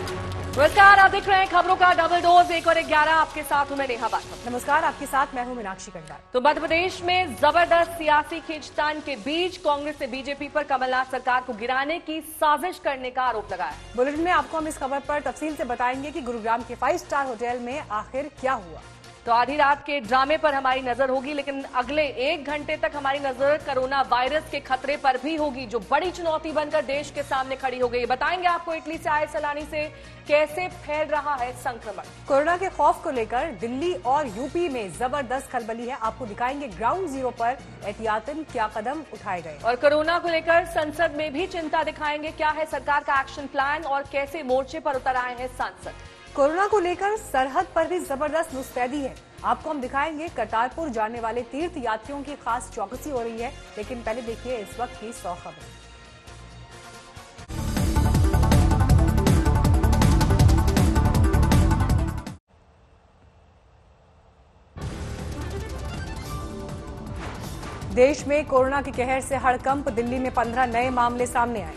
नमस्कार, आप देख रहे हैं खबरों का डबल डोज 1 और 11। आपके साथ हूं मैं नेहा बाठक। नमस्कार, आपके साथ मैं हूं मीनाक्षी कंडार। तो मध्य प्रदेश में जबरदस्त सियासी खींचतान के बीच कांग्रेस ने बीजेपी पर कमलनाथ सरकार को गिराने की साजिश करने का आरोप लगाया। बुलेटिन में आपको हम इस खबर पर तफसील से बताएंगे कि गुरुग्राम के 5 स्टार होटल में आखिर क्या हुआ। तो आधी रात के ड्रामे पर हमारी नजर होगी, लेकिन अगले 1 घंटे तक हमारी नजर कोरोना वायरस के खतरे पर भी होगी, जो बड़ी चुनौती बनकर देश के सामने खड़ी हो गई। बताएंगे आपको इटली से आए सैलानी से कैसे फैल रहा है संक्रमण। कोरोना के खौफ को लेकर दिल्ली और यूपी में जबरदस्त खलबली है। आपको दिखाएंगे ग्राउंड जीरो पर एहतियातन क्या कदम उठाए गए। और कोरोना को लेकर संसद में भी चिंता दिखाएंगे, क्या है सरकार का एक्शन प्लान और कैसे मोर्चे पर उतर आए हैं सांसद। कोरोना को लेकर सरहद पर भी जबरदस्त मुस्तैदी है। आपको हम दिखाएंगे करतारपुर जाने वाले तीर्थ यात्रियों की खास चौकसी हो रही है, लेकिन पहले देखिए इस वक्त की 100 खबरें। देश में कोरोना के कहर से हड़कंप। दिल्ली में 15 नए मामले सामने आए।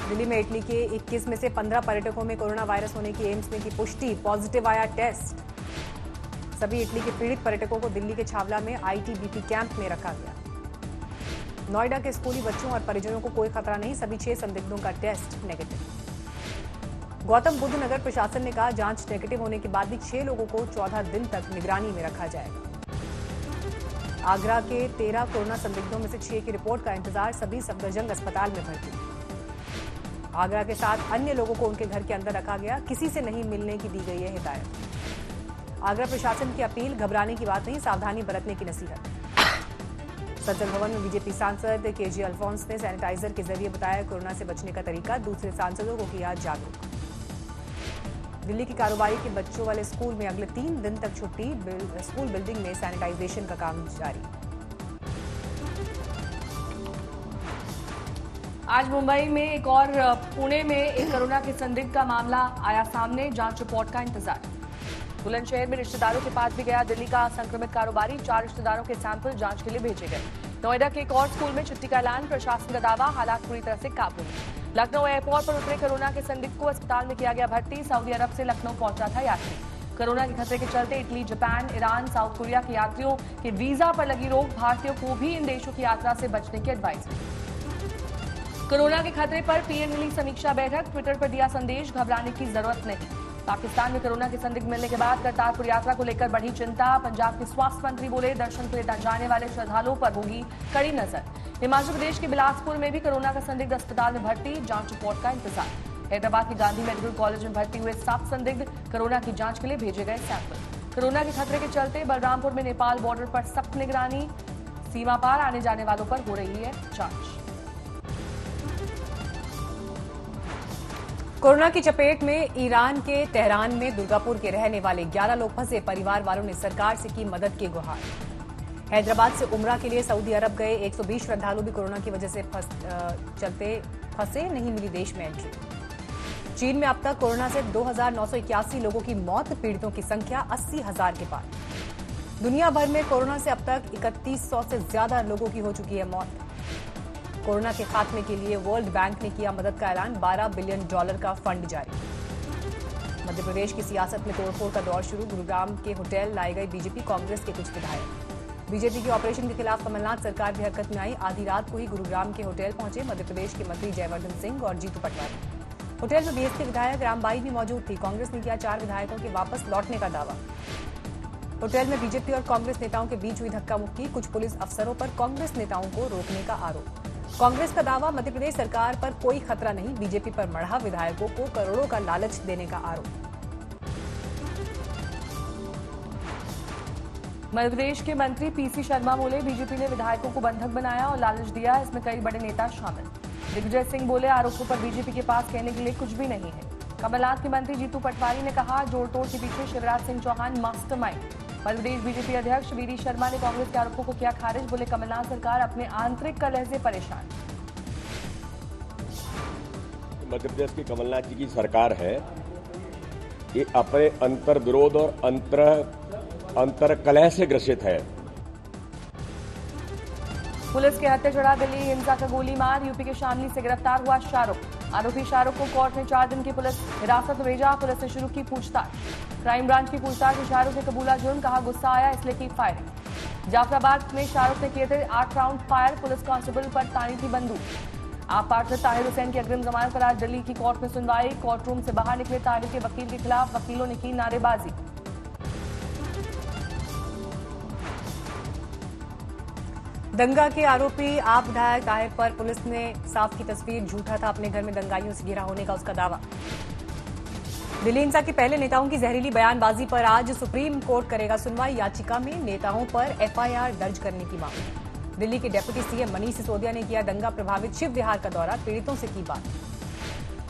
दिल्ली में इटली के 21 में से 15 पर्यटकों में कोरोना वायरस होने की एम्स ने की पुष्टि। पॉजिटिव आया टेस्ट। सभी इटली के पीड़ित पर्यटकों को दिल्ली के छावला में आईटीबीपी कैंप में रखा गया। नोएडा के स्कूली बच्चों और परिजनों को कोई खतरा नहीं, सभी 6 संदिग्धों का टेस्ट नेगेटिव। गौतम बुद्ध नगर प्रशासन ने कहा जांच नेगेटिव होने के बाद भी 6 लोगों को 14 दिन तक निगरानी में रखा जाएगा। आगरा के 13 कोरोना संदिग्धों में से 6 की रिपोर्ट का इंतजार, सभी सफदरजंग अस्पताल में भर्ती। आगरा के 7 अन्य लोगों को उनके घर के अंदर रखा गया, किसी से नहीं मिलने की दी गई है हिदायत। आगरा प्रशासन की अपील, घबराने की बात नहीं, सावधानी बरतने की नसीहत। संसद भवन में बीजेपी सांसद केजे अल्फोंस ने सैनिटाइजर के जरिए बताया कोरोना से बचने का तरीका, दूसरे सांसदों को किया जागरूक। दिल्ली की कारोबारी के बच्चों वाले स्कूल में अगले 3 दिन तक छुट्टी, स्कूल बिल्डिंग में सैनिटाइजेशन का काम जारी। आज मुंबई में एक और पुणे में एक कोरोना के संदिग्ध का मामला आया सामने, जांच रिपोर्ट का इंतजार। बुलंदशहर में रिश्तेदारों के पास भी गया दिल्ली का संक्रमित कारोबारी, 4 रिश्तेदारों के सैंपल जांच के लिए भेजे गए। नोएडा के एक और स्कूल में छुट्टी का ऐलान, प्रशासन का दावा हालात पूरी तरह से काबू में। लखनऊ एयरपोर्ट पर उतरे कोरोना के संदिग्ध को अस्पताल में किया गया भर्ती। सऊदी अरब से लखनऊ पहुंचा था यात्री। कोरोना के खतरे के चलते Italy, Japan, Iran, south Korea के यात्रियों के वीजा पर लगी रोक, भारतीयों को भी इन देशों की यात्रा से बचने की एडवाइजरी। कोरोना के खतरे पर पीएम मिली समीक्षा बैठक, ट्विटर पर दिया संदेश, घबराने की जरूरत नहीं। पाकिस्तान में कोरोना के संदिग्ध मिलने के बाद करतारपुर यात्रा को लेकर बढ़ी चिंता। पंजाब के स्वास्थ्य मंत्री बोले दर्शन के लिए जाने वाले श्रद्धालुओं पर होगी कड़ी नजर। हिमाचल प्रदेश के बिलासपुर में भी कोरोना का संदिग्ध अस्पताल में भर्ती, जांच रिपोर्ट का इंतजार। हैदराबाद के गांधी मेडिकल कॉलेज में भर्ती हुए 7 संदिग्ध, कोरोना की जांच के लिए भेजे गए सैंपल। कोरोना के खतरे के चलते बलरामपुर में नेपाल बॉर्डर पर सख्त निगरानी, सीमा पार आने जाने वालों पर हो रही है जांच। कोरोना की चपेट में ईरान के तेहरान में दुर्गापुर के रहने वाले 11 लोग फंसे, परिवार वालों ने सरकार से की मदद की गुहार। हैदराबाद से उमरा के लिए सऊदी अरब गए 120 श्रद्धालु भी कोरोना की वजह से चलते फंसे, नहीं मिली देश में एंट्री। चीन में अब तक कोरोना से 2981 लोगों की मौत, पीड़ितों की संख्या 80,000 के पार। दुनिया भर में कोरोना से अब तक 3100 से ज्यादा लोगों की हो चुकी है मौत। कोरोना के खात्मे के लिए वर्ल्ड बैंक ने किया मदद का ऐलान, $12 बिलियन का फंड जारी। मध्य प्रदेश की सियासत में तोड़फोड़ का दौर शुरू, गुरुग्राम के होटल लाए गए बीजेपी कांग्रेस के कुछ विधायक। बीजेपी के ऑपरेशन के खिलाफ कमलनाथ सरकार भी हरकत में आई। आधी रात को ही गुरुग्राम के होटल पहुंचे मध्य प्रदेश के मंत्री जयवर्धन सिंह और जीतू पटवारी। होटल में बीएसपी विधायक रामबाई भी मौजूद थी। कांग्रेस ने किया 4 विधायकों के वापस लौटने का दावा। होटल में बीजेपी और कांग्रेस नेताओं के बीच हुई धक्का मुक्की, कुछ पुलिस अफसरों पर कांग्रेस नेताओं को रोकने का आरोप। कांग्रेस का दावा, मध्य प्रदेश सरकार पर कोई खतरा नहीं, बीजेपी पर मढ़ा विधायकों को करोड़ों का लालच देने का आरोप। मध्य प्रदेश के मंत्री पीसी शर्मा बोले बीजेपी ने विधायकों को बंधक बनाया और लालच दिया, इसमें कई बड़े नेता शामिल। दिग्विजय सिंह बोले आरोपों पर बीजेपी के पास कहने के लिए कुछ भी नहीं है। कमलनाथ के मंत्री जीतू पटवारी ने कहा जोड़ तोड़ के पीछे शिवराज सिंह चौहान मास्टरमाइंड। मध्य प्रदेश बीजेपी अध्यक्ष वीडी शर्मा ने कांग्रेस के आरोपों को किया खारिज, बोले कमलनाथ सरकार अपने आंतरिक कलह से परेशान। मध्य प्रदेश की कमलनाथ जी की सरकार है, ये अपने अंतर विरोध और अंतर कलह से ग्रसित है। पुलिस के हत्या चढ़ा दिल्ली हिंसा का गोली मार। यूपी के शामली से गिरफ्तार हुआ शाहरुख। आरोपी शाहरुख को कोर्ट ने 4 दिन की पुलिस हिरासत में भेजा। पुलिस ने शुरू की पूछताछ। क्राइम ब्रांच की पूछताछ में शाहरुख ने कबूला जुर्म, कहा गुस्सा आया इसलिए की फायरिंग। जाफराबाद में शाहरुख ने किए थे 8 राउंड फायर। पुलिस कांस्टेबल पर तानी थी बंदूक। आप पार्षद ताहिर हुसैन की अग्रिम जमानत पर आज दिल्ली की कोर्ट में सुनवाई। कोर्ट रूम से बाहर निकले ताहिर के वकील के खिलाफ वकीलों ने की नारेबाजी। दंगा के आरोपी आप विधायक ताहिर पर पुलिस ने साफ की तस्वीर। झूठा था अपने घर में दंगाइयों से घिरा होने का उसका दावा। दिल्ली हिंसा के पहले नेताओं की जहरीली बयानबाजी पर आज सुप्रीम कोर्ट करेगा सुनवाई। याचिका में नेताओं पर एफआईआर दर्ज करने की मांग। दिल्ली के डिप्टी सीएम मनीष सिसोदिया ने किया दंगा प्रभावित शिव विहार का दौरा, पीड़ितों से की बात।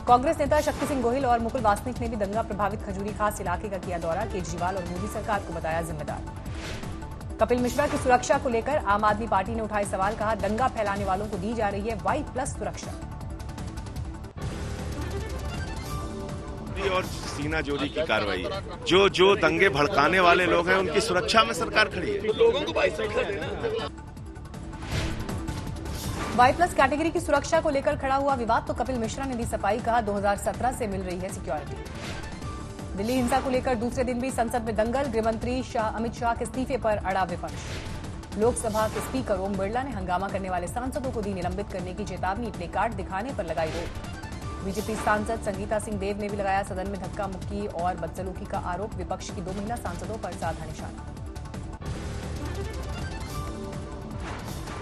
कांग्रेस नेता शक्ति सिंह गोहिल और मुकुल वासनिक ने भी दंगा प्रभावित खजूरी खास इलाके का किया दौरा। केजरीवाल और मोदी सरकार को बताया जिम्मेदार। कपिल मिश्रा की सुरक्षा को लेकर आम आदमी पार्टी ने उठाए सवाल, कहा दंगा फैलाने वालों को दी जा रही है Y+ सुरक्षा। और सीना जोड़ी की कार्रवाई है। जो दंगे भड़काने वाले लोग हैं उनकी सुरक्षा में सरकार खड़ी है। लोगों को Y+ कैटेगरी की सुरक्षा को लेकर खड़ा हुआ विवाद तो कपिल मिश्रा ने दी सफाई, कहा 2017 से मिल रही है सिक्योरिटी। दिल्ली हिंसा को लेकर दूसरे दिन भी संसद में दंगल। गृहमंत्री अमित शाह के इस्तीफे पर अड़ा विपक्ष। लोकसभा के स्पीकर ओम बिरला ने हंगामा करने वाले सांसदों को दी निलंबित करने की चेतावनी। प्ले कार्ड दिखाने पर लगाई रोक। बीजेपी सांसद संगीता सिंह देव ने भी लगाया सदन में धक्का मुक्की और बदसलूकी का आरोप। विपक्ष की 2 महिला सांसदों पर साधा निशाना।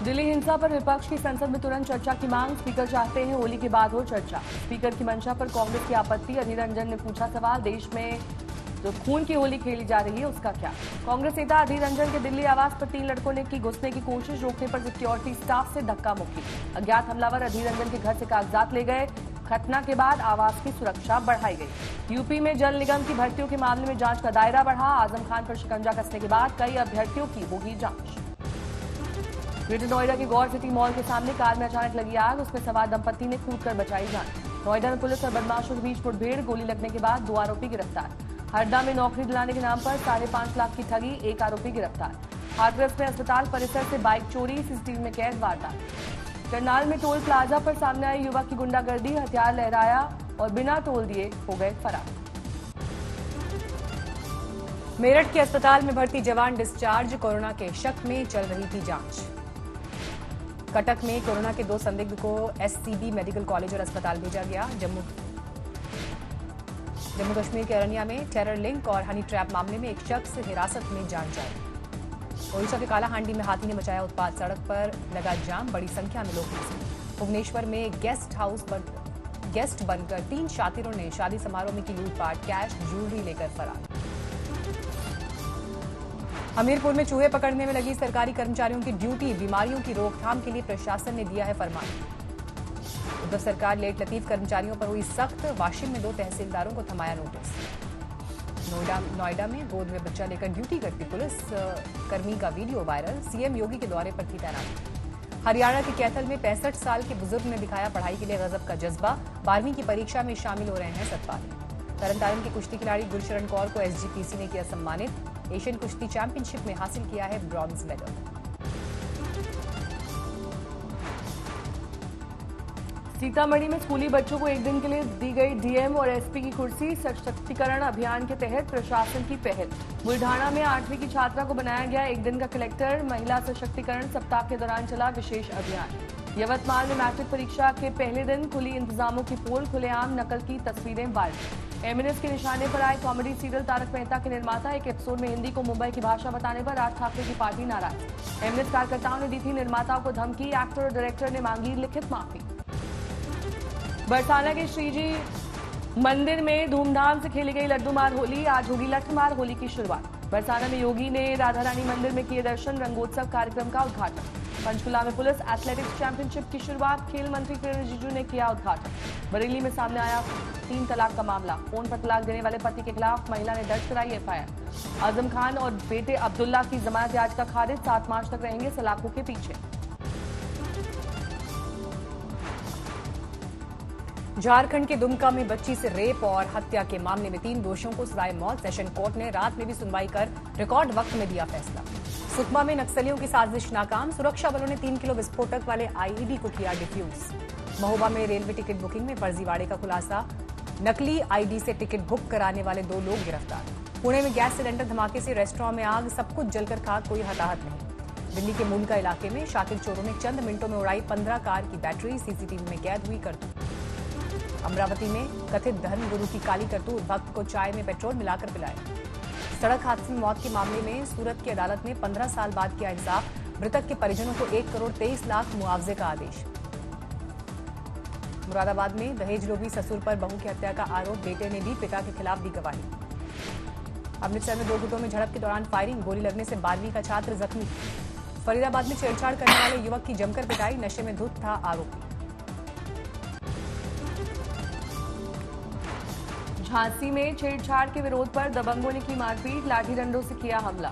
दिल्ली हिंसा पर विपक्ष की संसद में तुरंत चर्चा की मांग। स्पीकर चाहते हैं होली के बाद हो चर्चा। स्पीकर की मंशा पर कांग्रेस की आपत्ति। अधीर रंजन ने पूछा सवाल, देश में जो खून की होली खेली जा रही है उसका क्या। कांग्रेस नेता अधीर रंजन के दिल्ली आवास पर 3 लड़कों ने की घुसने की कोशिश। रोकने पर सिक्योरिटी स्टाफ से धक्का मुक्की। अज्ञात हमलावर अधीर रंजन के घर से कागजात ले गए। घटना के बाद आवास की सुरक्षा बढ़ाई गई। यूपी में जल निगम की भर्तियों के मामले में जांच का दायरा बढ़ा। आजम खान पर शिकंजा कसने के बाद कई अभ्यर्थियों की होगी जांच। ग्रेटर नोएडा के गौर सिटी मॉल के सामने कार में अचानक लगी आग। उसमें सवार दंपति ने कूदकर बचाई जान। नोएडा में पुलिस और बदमाशों के बीच मुठभेड़। गोली लगने के बाद 2 आरोपी गिरफ्तार। हरदा में नौकरी दिलाने के नाम पर 5.5 लाख की ठगी। 1 आरोपी गिरफ्तार। हाथरस में अस्पताल परिसर से बाइक चोरी। सीसीटीवी में कैद वारदात। करनाल में टोल प्लाजा पर सामने आई युवक की गुंडागर्दी। हथियार लहराया और बिना टोल दिए हो गए फरार। मेरठ के अस्पताल में भर्ती जवान डिस्चार्ज। कोरोना के शक में चल रही थी जांच। कटक में कोरोना के 2 संदिग्ध को एससीबी मेडिकल कॉलेज और अस्पताल भेजा गया। जम्मू कश्मीर के अरनिया में टेरर लिंक और हनी ट्रैप मामले में एक शख्स हिरासत में जान जारी। ओडिशा के कालाहांडी में हाथी ने मचाया उत्पात। सड़क पर लगा जाम, बड़ी संख्या में लोग फंसे। भुवनेश्वर में गेस्ट बनकर 3 शातिरों ने शादी समारोह में की लूटपाट। कैश ज्वेलरी लेकर फरार। हमीरपुर में चूहे पकड़ने में लगी सरकारी कर्मचारियों की ड्यूटी। बीमारियों की रोकथाम के लिए प्रशासन ने दिया है फरमान। उद्धव सरकार लेट लतीफ कर्मचारियों पर हुई सख्त। वाशिम में 2 तहसीलदारों को थमाया नोटिस। नोएडा में गोद में बच्चा लेकर ड्यूटी करती पुलिस कर्मी का वीडियो वायरल। सीएम योगी के दौरे पर थी तैनात। हरियाणा के कैथल में 65 साल के बुजुर्ग ने दिखाया पढ़ाई के लिए गजब का जज्बा। 12वीं की परीक्षा में शामिल हो रहे हैं सतपाली। तरनतारन के कुश्ती खिलाड़ी गुरशरण कौर को एसजीपीसी ने किया सम्मानित। एशियन कुश्ती चैंपियनशिप में हासिल किया है ब्रॉन्ज मेडल। सीतामढ़ी में स्कूली बच्चों को 1 दिन के लिए दी गई डीएम और एसपी की कुर्सी। सशक्तिकरण अभियान के तहत प्रशासन की पहल। बुल्ढाना में 8वीं की छात्रा को बनाया गया 1 दिन का कलेक्टर। महिला सशक्तिकरण सप्ताह के दौरान चला विशेष अभियान। यवतमाल में मैट्रिक परीक्षा के पहले दिन खुली इंतजामों की पोल। खुलेआम नकल की तस्वीरें वायरल। एमएनएस के निशाने पर आए कॉमेडी सीरियल तारक मेहता के निर्माता। एक एपिसोड में हिंदी को मुंबई की भाषा बताने पर राज ठाकरे की पार्टी नाराज। एमएनएस कार्यकर्ताओं ने दी थी निर्माताओं को धमकी। एक्टर और डायरेक्टर ने मांगी लिखित माफी। बरसाना के श्रीजी मंदिर में धूमधाम से खेली गई लड्डू मार होली। आज होगी लठ मार होली की शुरुआत। बरसाना में योगी ने राधा रानी मंदिर में किए दर्शन। रंगोत्सव कार्यक्रम का उद्घाटन। पंचकुला में पुलिस एथलेटिक्स चैंपियनशिप की शुरुआत। खेल मंत्री किरण रिजिजू ने किया उद्घाटन। बरेली में सामने आया 3 तलाक का मामला। फोन पर तलाक देने वाले पति के खिलाफ महिला ने दर्ज कराई एफआईआर। आजम खान और बेटे अब्दुल्ला की जमानत याचिका खारिज। 7 मार्च तक रहेंगे सलाखों के पीछे। झारखंड के दुमका में बच्ची से रेप और हत्या के मामले में 3 दोषियों को सजाए मौत। सेशन कोर्ट ने रात में भी सुनवाई कर रिकॉर्ड वक्त में दिया फैसला। सुकमा में नक्सलियों की साजिश नाकाम, सुरक्षा बलों ने 3 किलो विस्फोटक वाले आईईडी को किया डिफ्यूज। महोबा में रेलवे टिकट बुकिंग में फर्जीवाड़े का खुलासा, नकली आईडी से टिकट बुक कराने वाले 2 लोग गिरफ्तार। पुणे में गैस सिलेंडर धमाके से रेस्टोरेंट में आग, सब कुछ जलकर खाक, कोई हताहत नहीं। दिल्ली के मूलका इलाके में शातिर चोरों ने चंद मिनटों में उड़ाई 15 कार की बैटरी, सीसीटीवी में कैद हुई करतूत। अमरावती में कथित धर्मगुरु की काली करतूत, भक्त को चाय में पेट्रोल मिलाकर पिलाया। सड़क हादसे में मौत के मामले में सूरत की अदालत ने 15 साल बाद किया इंसाफ, मृतक के परिजनों को 1 करोड़ 23 लाख मुआवजे का आदेश। मुरादाबाद में दहेज लोभी ससुर पर बहू की हत्या का आरोप, बेटे ने भी पिता के खिलाफ दी गवाही। अमृतसर में 2 गुटों में झड़प के दौरान फायरिंग, गोली लगने से 12वीं का छात्र जख्मी। फरीदाबाद में छेड़छाड़ करने वाले युवक की जमकर पिटाई, नशे में धुत था आरोपी। झांसी में छेड़छाड़ के विरोध पर दबंगों ने की मारपीट, लाठी डंडों से किया हमला।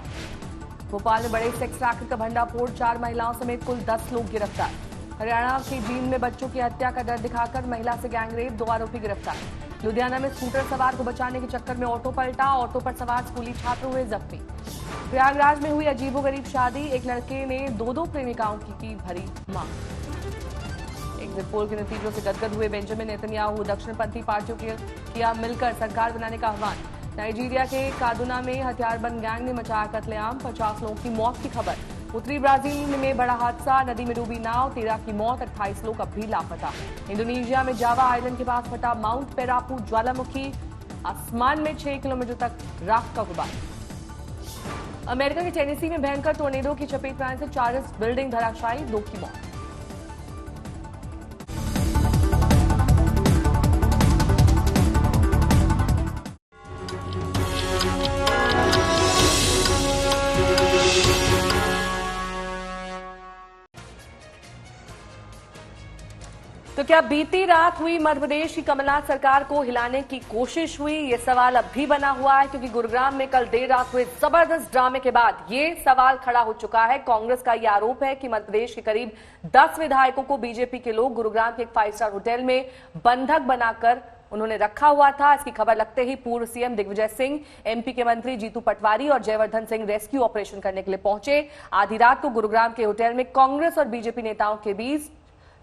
भोपाल में बड़े सेक्स रैकेट का भंडाफोड़, 4 महिलाओं समेत कुल 10 लोग गिरफ्तार। हरियाणा के जींद में बच्चों की हत्या का डर दिखाकर महिला से गैंगरेप, 2 आरोपी गिरफ्तार। लुधियाना में स्कूटर सवार को बचाने के चक्कर में ऑटो पलटा, ऑटो पर सवार स्कूली छात्र हुए जख्मी। प्रयागराज में हुई अजीबोगरीब शादी, एक लड़के ने 2 प्रेमिकाओं की भरी मांग। एग्जिट पोल के नतीजों से गदगद हुए बेंजामिन नेतन्याहू, दक्षिणपंथी पार्टियों के किया मिलकर सरकार बनाने का आह्वान। नाइजीरिया के कादुना में हथियारबंद गैंग ने मचाया कत्लेआम, 50 लोगों की मौत की खबर। उत्तरी ब्राजील में बड़ा हादसा, नदी में डूबी नाव, 13 की मौत, 28 लोग अब भी लापता। इंडोनेशिया में जावा आइलैंड के पास फटा माउंट पेरापू ज्वालामुखी, आसमान में 6 किलोमीटर तक राख का गुबार। अमेरिका के टेनेसी में भयंकर टोर्नेडो की चपेट में आने से 40 बिल्डिंग धराशायी, 2 की मौत। तो क्या बीती रात हुई मध्य प्रदेश की कमलनाथ सरकार को हिलाने की कोशिश हुई? ये सवाल अब भी बना हुआ है, क्योंकि गुरुग्राम में कल देर रात हुए जबरदस्त ड्रामे के बाद ये सवाल खड़ा हो चुका है। कांग्रेस का ये आरोप है कि मध्य प्रदेश के करीब 10 विधायकों को बीजेपी के लोग गुरुग्राम के एक 5 स्टार होटल में बंधक बनाकर उन्होंने रखा हुआ था। इसकी खबर लगते ही पूर्व सीएम दिग्विजय सिंह, एमपी के मंत्री जीतू पटवारी और जयवर्धन सिंह रेस्क्यू ऑपरेशन करने के लिए पहुंचे। आधी रात को गुरुग्राम के होटल में कांग्रेस और बीजेपी नेताओं के बीच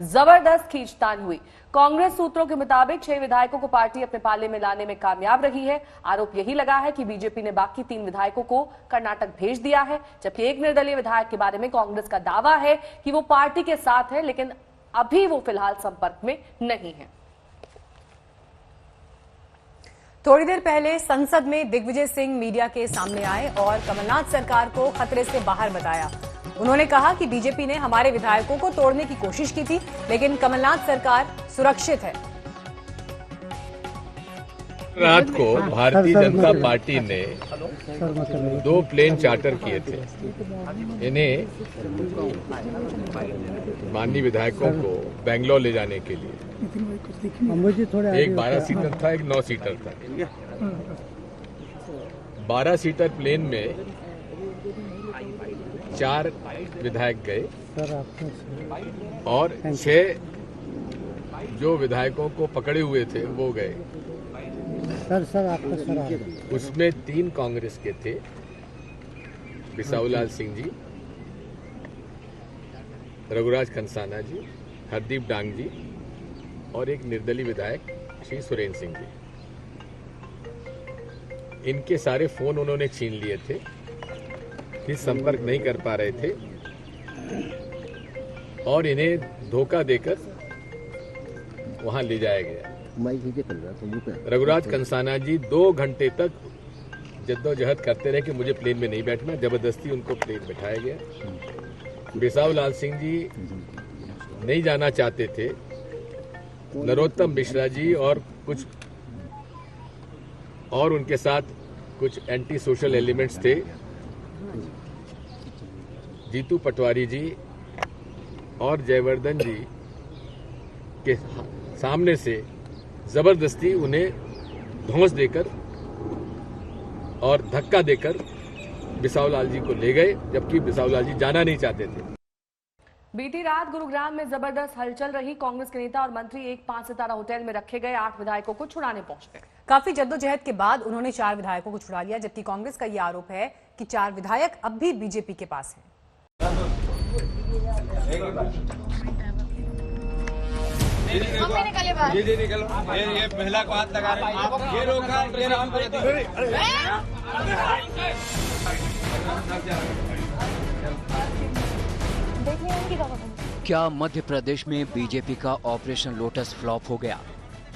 जबरदस्त खींचतान हुई। कांग्रेस सूत्रों के मुताबिक 6 विधायकों को पार्टी अपने पाले में लाने में कामयाब रही है। आरोप यही लगा है कि बीजेपी ने बाकी 3 विधायकों को कर्नाटक भेज दिया है, जबकि एक निर्दलीय विधायक के बारे में कांग्रेस का दावा है कि वो पार्टी के साथ है, लेकिन अभी वो फिलहाल संपर्क में नहीं है। थोड़ी देर पहले संसद में दिग्विजय सिंह मीडिया के सामने आए और कमलनाथ सरकार को खतरे से बाहर बताया। उन्होंने कहा कि बीजेपी ने हमारे विधायकों को तोड़ने की कोशिश की थी, लेकिन कमलनाथ सरकार सुरक्षित है। रात को भारतीय जनता पार्टी ने 2 प्लेन चार्टर किए थे। इन्हें माननीय विधायकों को बेंगलोर ले जाने के लिए। एक 12 सीटर था, एक 9 सीटर था। 12 सीटर प्लेन में 4 विधायक गए और 6 जो विधायकों को पकड़े हुए थे वो गए। उसमें 3 कांग्रेस के थे, बिसाऊलाल सिंह जी, रघुराज कंसाना जी, हरदीप डांग जी और एक निर्दलीय विधायक श्री सुरेंद्र सिंह जी। इनके सारे फोन उन्होंने छीन लिए थे, फिर संपर्क नहीं कर पा रहे थे और इन्हें धोखा देकर वहां ले जाया गया। रघुराज कंसाना जी 2 घंटे तक जद्दोजहद करते रहे कि मुझे प्लेन में नहीं बैठना, जबरदस्ती उनको प्लेन बैठाया गया। बिसाऊलाल सिंह जी नहीं जाना चाहते थे। नरोत्तम मिश्रा जी और कुछ और उनके साथ कुछ एंटी सोशल एलिमेंट्स थे। जीतू पटवारी जी और जयवर्धन जी के सामने से जबरदस्ती उन्हें धौंस देकर और धक्का देकर बिसाऊलाल जी को ले गए, जबकि बिसाऊलाल जी जाना नहीं चाहते थे। बीती रात गुरुग्राम में जबरदस्त हलचल रही। कांग्रेस के नेता और मंत्री एक 5 सितारा होटल में रखे गए 8 विधायकों को छुड़ाने पहुंचे। काफी जद्दोजहद के बाद उन्होंने 4 विधायकों को छुड़ा लिया, जबकि कांग्रेस का यह आरोप है कि 4 विधायक अब भी बीजेपी के पास हैं। ये महिला को हाथ लगा रहे हैं, ये रोका, ये राम क्या मध्य प्रदेश में बीजेपी का ऑपरेशन लोटस फ्लॉप हो गया?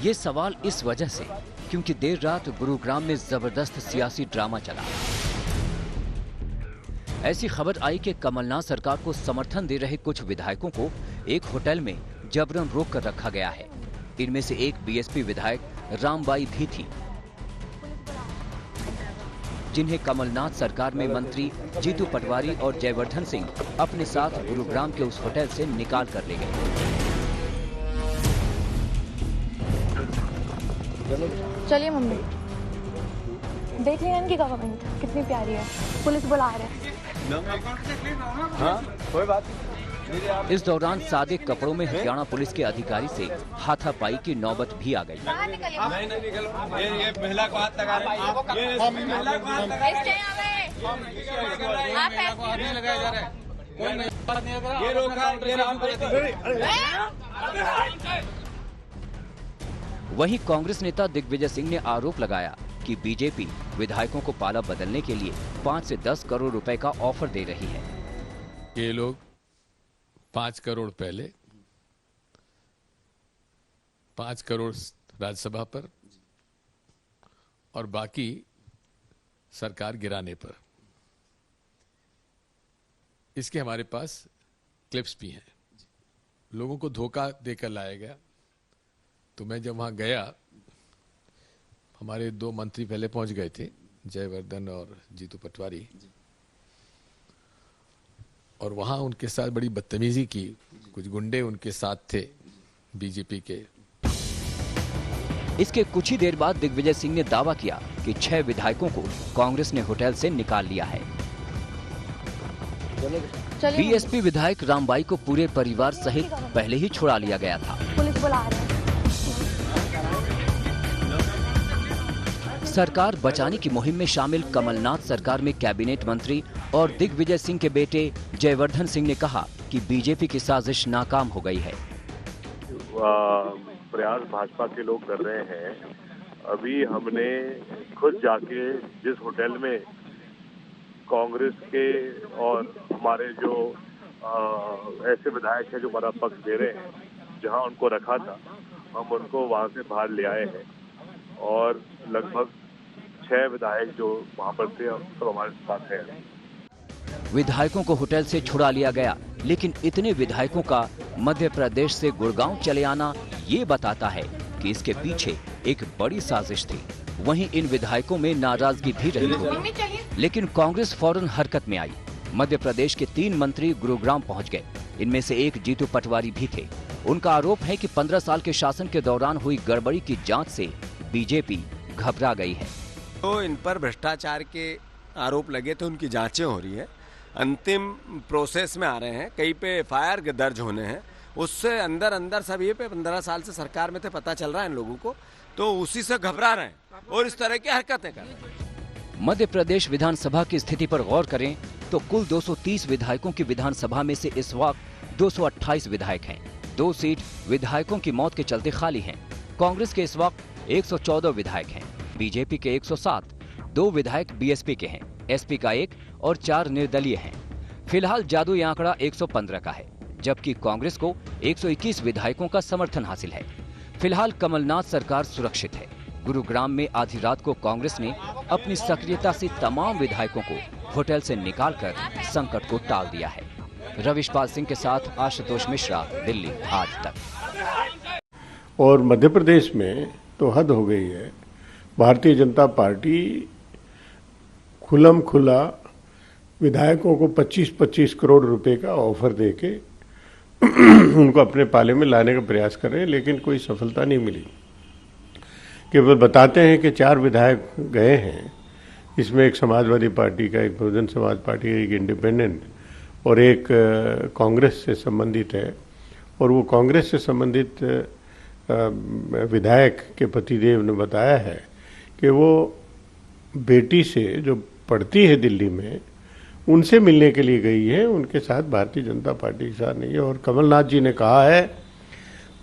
ये सवाल इस वजह से क्योंकि देर रात गुरुग्राम में जबरदस्त सियासी ड्रामा चला। ऐसी खबर आई कि कमलनाथ सरकार को समर्थन दे रहे कुछ विधायकों को एक होटल में जबरन रोक कर रखा गया है। इनमें से एक बीएसपी विधायक रामबाई भी थी, जिन्हें कमलनाथ सरकार में मंत्री जीतू पटवारी और जयवर्धन सिंह अपने साथ गुरुग्राम के उस होटल से निकाल कर ले गए। चलिए मम्मी, देख लिया इनकी गवर्नमेंट कितनी प्यारी है। पुलिस बुला रहे हैं। हाँ, कोई बात। इस दौरान सादे कपड़ों में हरियाणा पुलिस के अधिकारी से हाथापाई की नौबत भी आ गई। ये महिला को हाथ लगा रहे हैं, ये महिला को हाथ लगाया जा रहा है, ये रोका, ये राम। वहीं कांग्रेस नेता दिग्विजय सिंह ने आरोप लगाया कि बीजेपी विधायकों को पाला बदलने के लिए 5 से 10 करोड़ रुपए का ऑफर दे रही है। ये लोग 5 करोड़ पहले, 5 करोड़ राज्यसभा पर और बाकी सरकार गिराने पर। इसके हमारे पास क्लिप्स भी हैं। लोगों को धोखा देकर लाया गया। तो मैं जब वहां गया, हमारे 2 मंत्री पहले पहुंच गए थे, जयवर्धन और जीतू पटवारी, और वहां उनके साथ बड़ी बदतमीजी की। कुछ गुंडे उनके साथ थे बीजेपी के। इसके कुछ ही देर बाद दिग्विजय सिंह ने दावा किया कि 6 विधायकों को कांग्रेस ने होटल से निकाल लिया है। बीएसपी विधायक रामबाई को पूरे परिवार सहित पहले ही छुड़ा लिया गया था। पुलिस बुला रहे हैं। सरकार बचाने की मुहिम में शामिल कमलनाथ सरकार में कैबिनेट मंत्री और दिग्विजय सिंह के बेटे जयवर्धन सिंह ने कहा कि बीजेपी की साजिश नाकाम हो गई है। प्रयास भाजपा के लोग कर रहे हैं। अभी हमने खुद जाके जिस होटल में कांग्रेस के और हमारे जो ऐसे विधायक हैं जो हमारा पक्ष दे रहे हैं, जहां उनको रखा था, हम उनको वहां से बाहर ले आए हैं और लगभग 6 विधायक जो वहां पर थे सब हमारे साथ हैं। विधायकों को होटल से छुड़ा लिया गया, लेकिन इतने विधायकों का मध्य प्रदेश से गुड़गांव चले आना ये बताता है कि इसके पीछे एक बड़ी साजिश थी। वहीं इन विधायकों में नाराजगी भी रही होगी, लेकिन कांग्रेस फौरन हरकत में आई। मध्य प्रदेश के 3 मंत्री गुरुग्राम पहुंच गए। इनमें से एक जीतू पटवारी भी थे। उनका आरोप है कि 15 साल के शासन के दौरान हुई गड़बड़ी की जांच से बीजेपी घबरा गई है। तो इन पर भ्रष्टाचार के आरोप लगे थे, उनकी जांचें हो रही है, अंतिम प्रोसेस में आ रहे हैं, कई पे एफआईआर दर्ज होने हैं। उससे अंदर सब ये पे 15 साल से सरकार में थे, पता चल रहा है इन लोगों को, तो उसी से घबरा रहे हैं और इस तरह की हरकतें कर रहे हैं। मध्य प्रदेश विधानसभा की स्थिति पर गौर करें तो कुल 230 विधायकों की विधानसभा में से इस वक्त 228 विधायक हैं। 2 सीट विधायकों की मौत के चलते खाली हैं। कांग्रेस के इस वक्त 114 विधायक हैं, बीजेपी के 107, 2 विधायक बीएसपी के हैं, एसपी का 1 और 4 निर्दलीय हैं। फिलहाल जादुई आंकड़ा 115 का है, जबकि कांग्रेस को 121 विधायकों का समर्थन हासिल है। फिलहाल कमलनाथ सरकार सुरक्षित है। गुरुग्राम में आधी रात को कांग्रेस ने अपनी सक्रियता से तमाम विधायकों को होटल से निकालकर संकट को टाल दिया है। रविशपाल सिंह के साथ आशुतोष मिश्रा, दिल्ली आज तक। और मध्य प्रदेश में तो हद हो गई है। भारतीय जनता पार्टी खुलम खुला विधायकों को 25-25 करोड़ रुपए का ऑफर देके उनको अपने पाले में लाने का प्रयास कर रहे हैं, लेकिन कोई सफलता नहीं मिली। केवल बताते हैं कि 4 विधायक गए हैं, इसमें एक समाजवादी पार्टी का, एक बहुजन समाज पार्टी का, एक इंडिपेंडेंट और एक कांग्रेस से संबंधित है। और वो कांग्रेस से संबंधित विधायक के पतिदेव ने बताया है कि वो बेटी से जो पढ़ती है दिल्ली में, उनसे मिलने के लिए गई है, उनके साथ भारतीय जनता पार्टी के साथ नहीं है। और कमलनाथ जी ने कहा है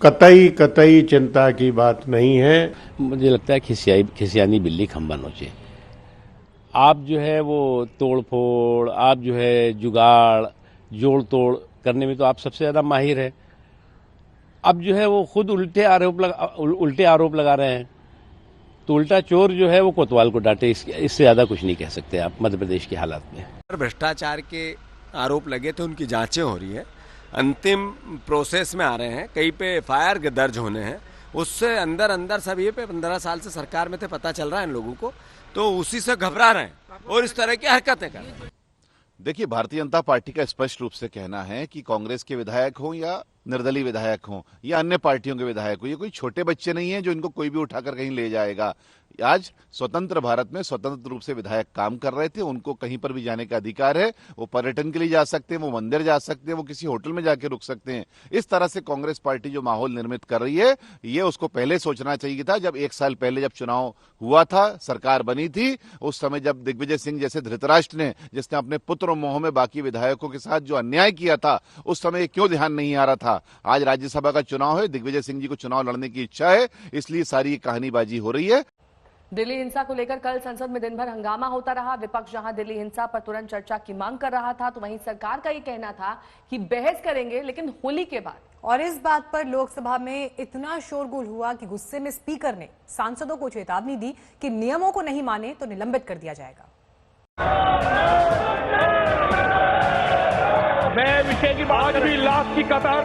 कतई कतई चिंता की बात नहीं है। मुझे लगता है खिसियानी बिल्ली खंबा नोचे। आप जो है वो तोड़ फोड़, आप जो है जुगाड़ जोड़ तोड़ करने में तो आप सबसे ज्यादा माहिर है। अब जो है वो खुद उल्टे आरोप लगा रहे हैं, तो उल्टा चोर जो है वो कोतवाल को डांटे, इससे ज्यादा कुछ नहीं कह सकते आप मध्य प्रदेश के हालात में। भ्रष्टाचार के आरोप लगे थे, उनकी जांचें हो रही है, अंतिम प्रोसेस में आ रहे हैं, कहीं पे एफआईआर दर्ज होने हैं। उससे अंदर सब ये पे 15 साल से सरकार में थे, पता चल रहा है इन लोगों को, तो उसी से घबरा रहे हैं और इस तरह की हरकतें कर रहे हैं। देखिए, भारतीय जनता पार्टी का स्पष्ट रूप से कहना है कि कांग्रेस के विधायक हों या निर्दलीय विधायक हों या अन्य पार्टियों के विधायक हों, ये कोई छोटे बच्चे नहीं हैं जो इनको कोई भी उठाकर कहीं ले जाएगा। आज स्वतंत्र भारत में स्वतंत्र रूप से विधायक काम कर रहे थे, उनको कहीं पर भी जाने का अधिकार है। वो पर्यटन के लिए जा सकते हैं, वो मंदिर जा सकते हैं, वो किसी होटल में जाके रुक सकते हैं। इस तरह से कांग्रेस पार्टी जो माहौल निर्मित कर रही है, ये उसको पहले सोचना चाहिए था। जब 1 साल पहले जब चुनाव हुआ था, सरकार बनी थी, उस समय जब दिग्विजय सिंह जैसे धृतराष्ट्र ने, जिसने अपने पुत्र मोह में बाकी विधायकों के साथ जो अन्याय किया था, उस समय क्यों ध्यान नहीं आ रहा था। आज राज्यसभा का चुनाव है, दिग्विजय सिंह जी को चुनाव लड़ने की इच्छा है, इसलिए सारी कहानीबाजी हो रही है। दिल्ली हिंसा को लेकर कल संसद में दिन भर हंगामा होता रहा। विपक्ष जहां दिल्ली हिंसा पर तुरंत चर्चा की मांग कर रहा था, तो वहीं सरकार का ये कहना था कि बहस करेंगे लेकिन होली के बाद। और इस बात पर लोकसभा में इतना शोरगुल हुआ कि गुस्से में स्पीकर ने सांसदों को चेतावनी दी कि नियमों को नहीं माने तो निलंबित कर दिया जाएगा। मैं विषय की बात भी लाश की कतार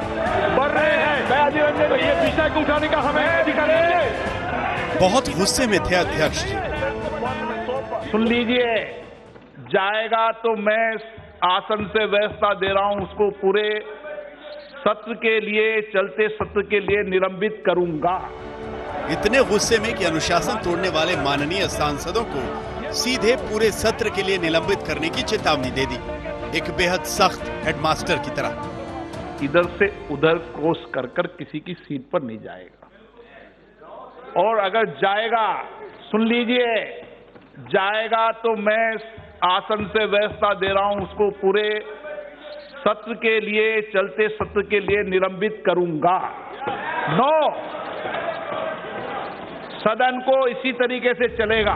बढ़ रहे हैं, मैं अधीर रंजन, तो ये विषय को उठाने का हमें अधिकार है। बहुत गुस्से में थे अध्यक्ष जी। सुन लीजिए, जाएगा तो मैं आसन से व्यवस्था दे रहा हूं, उसको पूरे सत्र के लिए, चलते सत्र के लिए निलंबित करूंगा। इतने गुस्से में कि अनुशासन तोड़ने वाले माननीय सांसदों को सीधे पूरे सत्र के लिए निलंबित करने की चेतावनी दे दी, एक बेहद सख्त हेडमास्टर की तरह। इधर से उधर क्रॉस कर किसी की सीट पर नहीं जाएगा, और अगर जाएगा, सुन लीजिए, जाएगा तो मैं आसन से व्यवस्था दे रहा हूं, उसको पूरे सत्र के लिए, चलते सत्र के लिए निलंबित करूंगा। 9 सदन को इसी तरीके से चलेगा।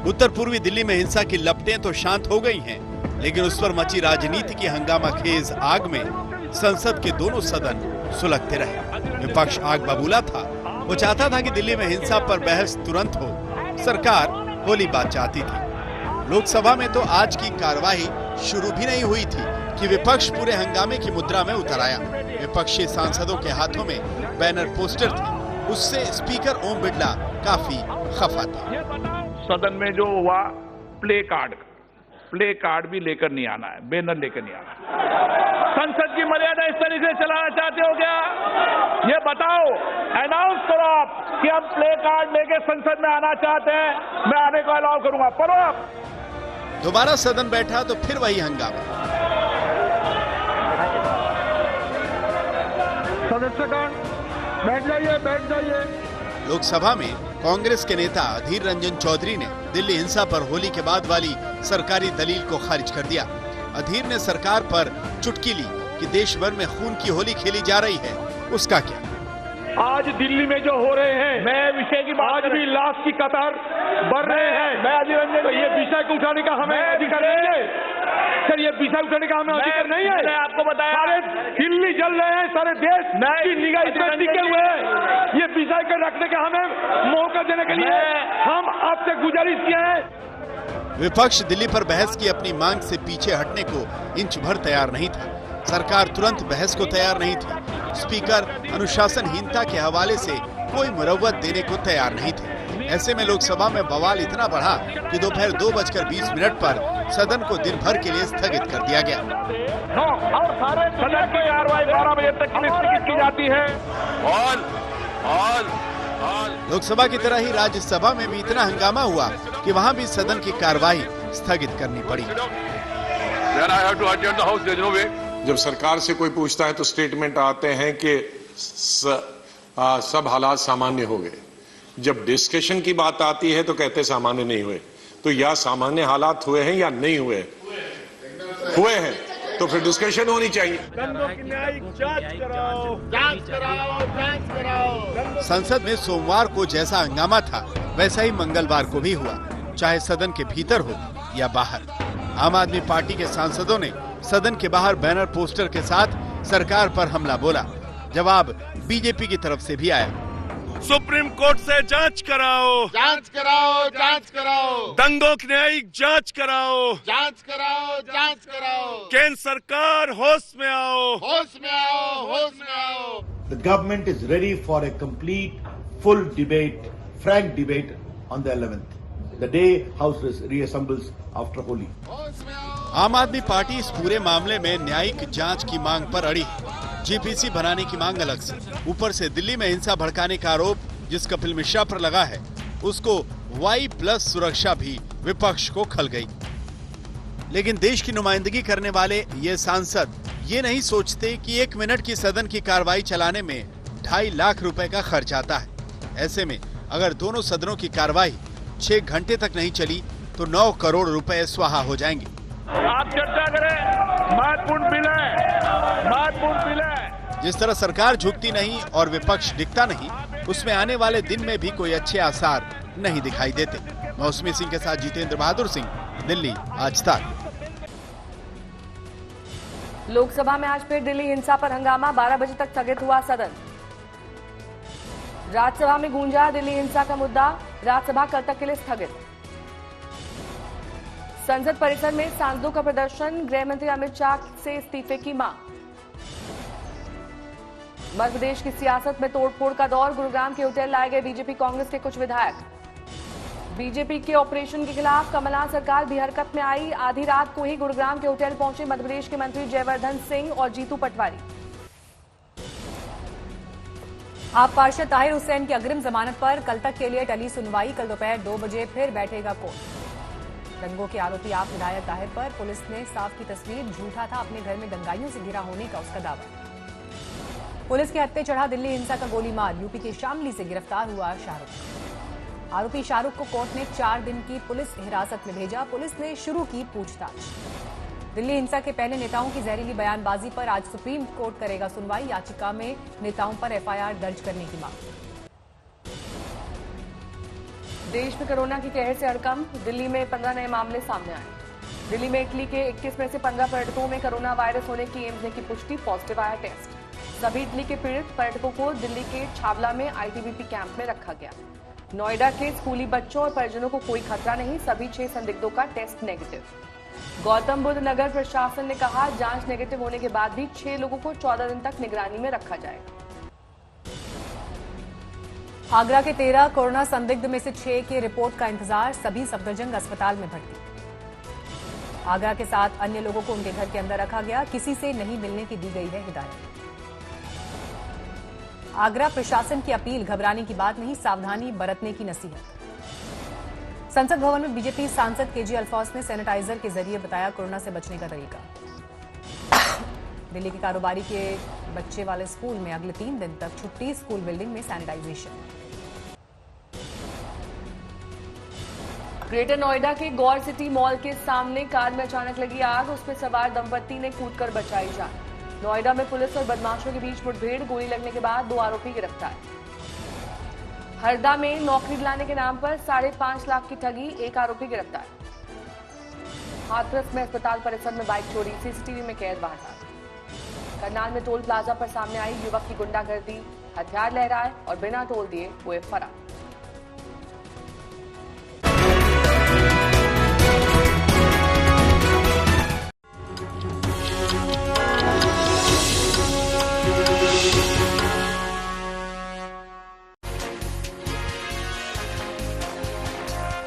उत्तर पूर्वी दिल्ली में हिंसा की लपटें तो शांत हो गई हैं, लेकिन उस पर मची राजनीति की हंगामा खेज आग में संसद के दोनों सदन सुलगते रहे। विपक्ष आग बबूला था, वो चाहता था कि दिल्ली में हिंसा पर बहस तुरंत हो। सरकार होली बात चाहती थी। लोकसभा में तो आज की कार्यवाही शुरू भी नहीं हुई थी कि विपक्ष पूरे हंगामे की मुद्रा में उतर आया। विपक्षी सांसदों के हाथों में बैनर पोस्टर थे, उससे स्पीकर ओम बिरला काफी खफा थे। सदन में जो हुआ, प्ले कार्ड भी लेकर नहीं आना है, बैनर लेकर नहीं आना। संसद की मर्यादा इस तरीके से चलाना चाहते हो क्या? ये बताओ, अनाउंस करो आप कि हम प्ले कार्ड लेके संसद में आना चाहते हैं, मैं आने को अलाउ करूंगा। करो आप। दोबारा सदन बैठा तो फिर वही हंगामा। सदस्यगण बैठ जाइए। लोकसभा में कांग्रेस के नेता अधीर रंजन चौधरी ने दिल्ली हिंसा पर होली के बाद वाली सरकारी दलील को खारिज कर दिया। अधीर ने सरकार पर चुटकी ली कि देश भर में खून की होली खेली जा रही है, उसका क्या? आज दिल्ली में जो हो रहे हैं, मैं विषय की बात भी लाश की कतार बढ़ रहे हैं, मैं अधीर रंजन, तो ये विषय को उठाने का हमें अधिकार है। सर, ये विषय उठाने का हमें अधिकार नहीं है। मैंने आपको बताया, सारे दिल्ली जल रहे हैं, सारे देश की निगाह इस पर टिके हुए हैं। ये विषय को रखने का हमें मौका देने के लिए हम आपसे गुजारिश किए हैं। विपक्ष दिल्ली पर बहस की अपनी मांग से पीछे हटने को इंच भर तैयार नहीं था। सरकार तुरंत बहस को तैयार नहीं थी। स्पीकर अनुशासनहीनता के हवाले से कोई मुरव्वत देने को तैयार नहीं थे। ऐसे में लोकसभा में बवाल इतना बढ़ा कि दोपहर 2:20 पर सदन को दिन भर के लिए स्थगित कर दिया गया। और सारे सदन की कार्रवाई 12 बजे तक स्थगित की जाती है। लोकसभा की तरह ही राज्यसभा में भी इतना हंगामा हुआ कि वहां भी सदन की कार्यवाही स्थगित करनी पड़ी। जब सरकार से कोई पूछता है तो स्टेटमेंट आते हैं कि सब हालात सामान्य हो गए। जब डिस्कशन की बात आती है तो कहते सामान्य नहीं हुए। तो या सामान्य हालात हुए हैं या नहीं हुए हैं तो फिर डिस्कशन होनी चाहिए। संसद में सोमवार को जैसा हंगामा था वैसा ही मंगलवार को भी हुआ, चाहे सदन के भीतर हो या बाहर। आम आदमी पार्टी के सांसदों ने सदन के बाहर बैनर पोस्टर के साथ सरकार पर हमला बोला। जवाब बीजेपी की तरफ से भी आया। सुप्रीम कोर्ट से जांच कराओ, जांच कराओ, जांच कराओ, दंगों की न्यायिक जांच कराओ, जांच कराओ, जांच कराओ, केंद्र सरकार होश में आओ, होश में आओ, होश में आओ। The government is ready for a complete, full debate, frank debate on the 11th, the day House reassembles after Holi. आम आदमी पार्टी इस पूरे मामले में न्यायिक जांच की मांग पर अड़ी है। जीपीसी बनाने की मांग अलग से, ऊपर से दिल्ली में हिंसा भड़काने का आरोप जिस कपिल मिश्रा पर लगा है उसको Y+ सुरक्षा भी विपक्ष को खल गई। लेकिन देश की नुमाइंदगी करने वाले ये सांसद ये नहीं सोचते कि 1 मिनट की सदन की कार्रवाई चलाने में 2.5 लाख रुपए का खर्च आता है। ऐसे में अगर दोनों सदनों की कार्रवाई 6 घंटे तक नहीं चली तो 9 करोड़ रुपए स्वाहा हो जाएंगे। आप चर्चा करें, महत्वपूर्ण बिल है, महत्वपूर्ण बिल है। जिस तरह सरकार झुकती नहीं और विपक्ष दिखता नहीं, उसमें आने वाले दिन में भी कोई अच्छे आसार नहीं दिखाई देते। मौसमी सिंह के साथ जितेंद्र बहादुर सिंह, दिल्ली, आज तक। लोकसभा में आज फिर दिल्ली हिंसा पर हंगामा, 12 बजे तक स्थगित हुआ सदन। राज्यसभा में गूंजा दिल्ली हिंसा का मुद्दा, राज्यसभा कल तक के लिए स्थगित। संसद परिसर में सांसदों का प्रदर्शन, गृह मंत्री अमित शाह से इस्तीफे की मांग। मध्य प्रदेश की सियासत में तोड़फोड़ का दौर, गुरुग्राम के होटल लाए गए बीजेपी कांग्रेस के कुछ विधायक। बीजेपी के ऑपरेशन के खिलाफ कमलनाथ सरकार भी हरकत में आई, आधी रात को ही गुरुग्राम के होटल पहुंचे मध्य प्रदेश के मंत्री जयवर्धन सिंह और जीतू पटवारी। आप पार्षद ताहिर हुसैन की अग्रिम जमानत पर कल तक के लिए टली सुनवाई, कल दोपहर 2 बजे फिर बैठेगा कोर्ट। दंगों के आरोपी आप विधायक ताहिर पर पुलिस ने साफ की तस्वीर, झूठा था अपने घर में दंगाइयों से घिरा होने का उसका दावा। पुलिस के हत्थे चढ़ा दिल्ली हिंसा का गोलीमार, यूपी के शामली से गिरफ्तार हुआ शाहरुख। आरोपी शाहरुख को कोर्ट ने 4 दिन की पुलिस हिरासत में भेजा, पुलिस ने शुरू की पूछताछ। दिल्ली हिंसा के पहले नेताओं की जहरीली बयानबाजी पर आज सुप्रीम कोर्ट करेगा सुनवाई, याचिका में नेताओं पर FIR दर्ज करने की मांग। देश में कोरोना की कहर से हड़कंप, दिल्ली में 15 नए मामले सामने आए। दिल्ली में इटली के 21 में से 15 पर्यटकों में कोरोना वायरस होने की एम्स ने की पुष्टि, पॉजिटिव आया टेस्ट। सभी इटली के पीड़ित पर्यटकों को दिल्ली के छावला में ITBP कैंप में रखा गया। नोएडा के स्कूली बच्चों और परिजनों को कोई खतरा नहीं, सभी 6 संदिग्धों का टेस्ट नेगेटिव। गौतम बुद्ध नगर प्रशासन ने कहा जांच नेगेटिव होने के बाद भी 6 लोगों को 14 दिन तक निगरानी में रखा जाएगा। आगरा के 13 कोरोना संदिग्ध में से 6 की रिपोर्ट का इंतजार, सभी सफदरजंग अस्पताल में भर्ती। आगरा के 7 अन्य लोगों को उनके घर के अंदर रखा गया, किसी से नहीं मिलने की दी गई है हिदायत। आगरा प्रशासन की अपील, घबराने की बात नहीं, सावधानी बरतने की नसीहत। संसद भवन में बीजेपी सांसद KG अल्फोंस ने सैनिटाइजर के जरिए बताया कोरोना से बचने का तरीका। दिल्ली के कारोबारी के बच्चे वाले स्कूल में अगले 3 दिन तक छुट्टी, स्कूल बिल्डिंग में सैनिटाइजेशन। ग्रेटर नोएडा के गौर सिटी मॉल के सामने कार में अचानक लगी आग, उसमें सवार दंपत्ति ने कूदकर बचाई जान। नोएडा में पुलिस और बदमाशों के बीच मुठभेड़, गोली लगने के बाद 2 आरोपी गिरफ्तार। हरदा में नौकरी दिलाने के नाम पर 5.5 लाख की ठगी, 1 आरोपी गिरफ्तार। हाथरस में अस्पताल परिसर में बाइक चोरी, CCTV में कैद वारदात। करनाल में टोल प्लाजा पर सामने आई युवक की गुंडागर्दी, हथियार लहराए और बिना टोल दिए हुए फरार।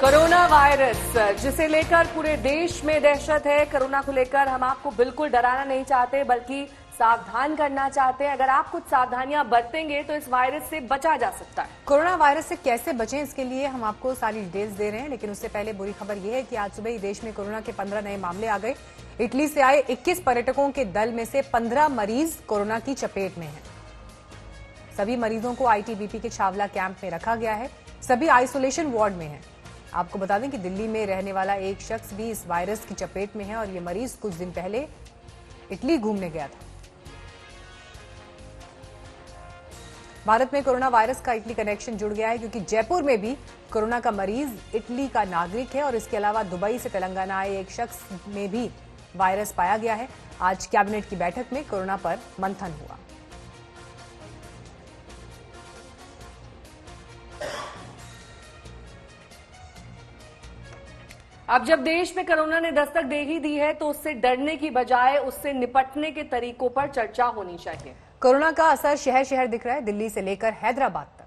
कोरोना वायरस जिसे लेकर पूरे देश में दहशत है। कोरोना को लेकर हम आपको बिल्कुल डराना नहीं चाहते, बल्कि सावधान करना चाहते हैं। अगर आप कुछ सावधानियां बरतेंगे तो इस वायरस से बचा जा सकता है। कोरोना वायरस से कैसे बचें, इसके लिए हम आपको सारी डिटेल्स दे रहे हैं, लेकिन उससे पहले बुरी खबर यह है कि आज सुबह ही देश में कोरोना के 15 नए मामले आ गए। इटली से आए 21 पर्यटकों के दल में से 15 मरीज कोरोना की चपेट में हैं। सभी मरीजों को आईटीबीपी के छावला कैंप में रखा गया है। सभी आइसोलेशन वार्ड में हैं। आपको बता दें कि दिल्ली में रहने वाला एक शख्स भी इस वायरस की चपेट में है और ये मरीज कुछ दिन पहले इटली घूमने गया था। भारत में कोरोना वायरस का इटली कनेक्शन जुड़ गया है, क्योंकि जयपुर में भी कोरोना का मरीज इटली का नागरिक है और इसके अलावा दुबई से तेलंगाना आए एक शख्स में भी वायरस पाया गया है। आज कैबिनेट की बैठक में कोरोना पर मंथन हुआ। अब जब देश में कोरोना ने दस्तक दे ही दी है तो उससे डरने की बजाय उससे निपटने के तरीकों पर चर्चा होनी चाहिए। कोरोना का असर शहर शहर दिख रहा है, दिल्ली से लेकर हैदराबाद तक।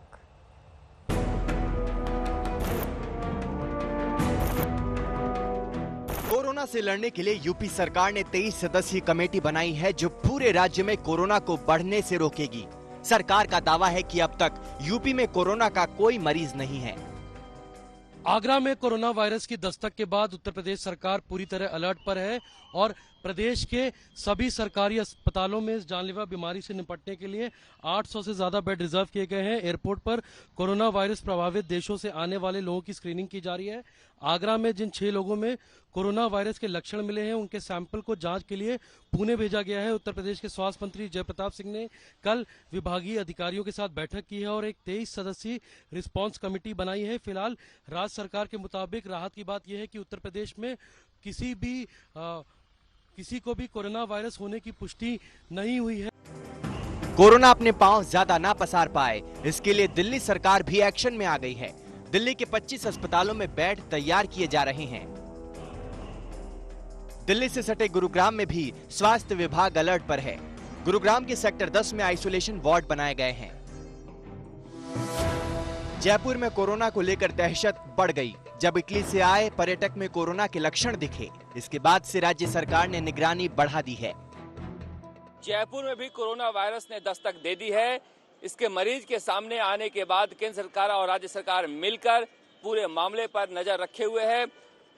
कोरोना से लड़ने के लिए यूपी सरकार ने 23 सदस्यीय कमेटी बनाई है जो पूरे राज्य में कोरोना को बढ़ने से रोकेगी। सरकार का दावा है कि अब तक यूपी में कोरोना का कोई मरीज नहीं है। आगरा में कोरोना वायरस की दस्तक के बाद उत्तर प्रदेश सरकार पूरी तरह अलर्ट पर है और प्रदेश के सभी सरकारी अस्पतालों में इस जानलेवा बीमारी से निपटने के लिए 800 से ज्यादा बेड रिजर्व किए गए हैं। एयरपोर्ट पर कोरोना वायरस प्रभावित देशों से आने वाले लोगों की स्क्रीनिंग की जा रही है। आगरा में जिन 6 लोगों में कोरोना वायरस के लक्षण मिले हैं उनके सैंपल को जांच के लिए पुणे भेजा गया है। उत्तर प्रदेश के स्वास्थ्य मंत्री जयप्रताप सिंह ने कल विभागीय अधिकारियों के साथ बैठक की है और एक 23 सदस्यीय रिस्पांस कमेटी बनाई है। फिलहाल राज्य सरकार के मुताबिक राहत की बात यह है कि उत्तर प्रदेश में किसी को भी कोरोना वायरस होने की पुष्टि नहीं हुई है। कोरोना अपने पांव ज्यादा ना पसार पाए, इसके लिए दिल्ली सरकार भी एक्शन में आ गई है। दिल्ली के 25 अस्पतालों में बेड तैयार किए जा रहे हैं। दिल्ली से सटे गुरुग्राम में भी स्वास्थ्य विभाग अलर्ट पर है। गुरुग्राम के सेक्टर 10 में आइसोलेशन वार्ड बनाए गए हैं। जयपुर में कोरोना को लेकर दहशत बढ़ गई जब इटली से आए पर्यटक में कोरोना के लक्षण दिखे। इसके बाद से राज्य सरकार ने निगरानी बढ़ा दी है। जयपुर में भी कोरोना वायरस ने दस्तक दे दी है। इसके मरीज के सामने आने के बाद केंद्र सरकार और राज्य सरकार मिलकर पूरे मामले पर नजर रखे हुए है।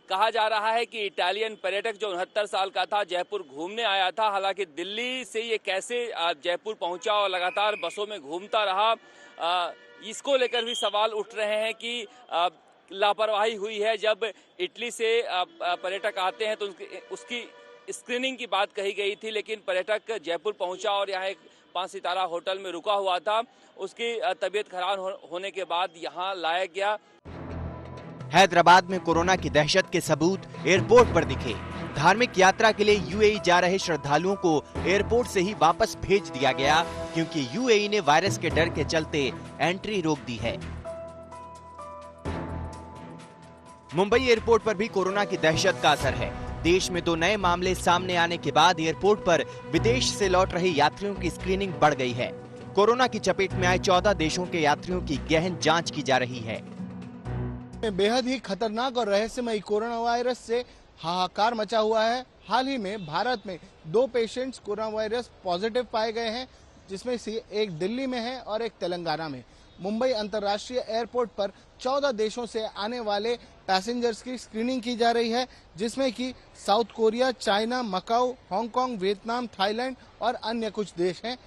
कहा जा रहा है कि इटालियन पर्यटक जो 69 साल का था जयपुर घूमने आया था। हालांकि दिल्ली से ये कैसे जयपुर पहुंचा और लगातार बसों में घूमता रहा, इसको लेकर भी सवाल उठ रहे हैं कि लापरवाही हुई है। जब इटली से पर्यटक आते हैं तो उसकी स्क्रीनिंग की बात कही गई थी, लेकिन पर्यटक जयपुर पहुंचा और यहाँ एक 5 सितारा होटल में रुका हुआ था। उसकी तबीयत खराब होने के बाद यहाँ लाया गया। हैदराबाद में कोरोना की दहशत के सबूत एयरपोर्ट पर दिखे। धार्मिक यात्रा के लिए यूएई जा रहे श्रद्धालुओं को एयरपोर्ट से ही वापस भेज दिया गया, क्योंकि यूएई ने वायरस के डर के चलते एंट्री रोक दी है। मुंबई एयरपोर्ट पर भी कोरोना की दहशत का असर है। देश में 2 नए मामले सामने आने के बाद एयरपोर्ट पर विदेश से लौट रहे यात्रियों की स्क्रीनिंग बढ़ गई है। कोरोना की चपेट में आए 14 देशों के यात्रियों की गहन जांच की जा रही है। बेहद ही खतरनाक और रहस्यमयी कोरोना वायरस से हाहाकार मचा हुआ है। हाल ही में भारत में 2 पेशेंट्स कोरोना वायरस पॉजिटिव पाए गए हैं, जिसमें से एक दिल्ली में है और एक तेलंगाना में। मुंबई अंतर्राष्ट्रीय एयरपोर्ट पर 14 देशों से आने वाले पैसेंजर्स की स्क्रीनिंग की जा रही है, जिसमें कि south Korea, China, Macau, Hong Kong, Vietnam, Thailand और अन्य कुछ देश हैं।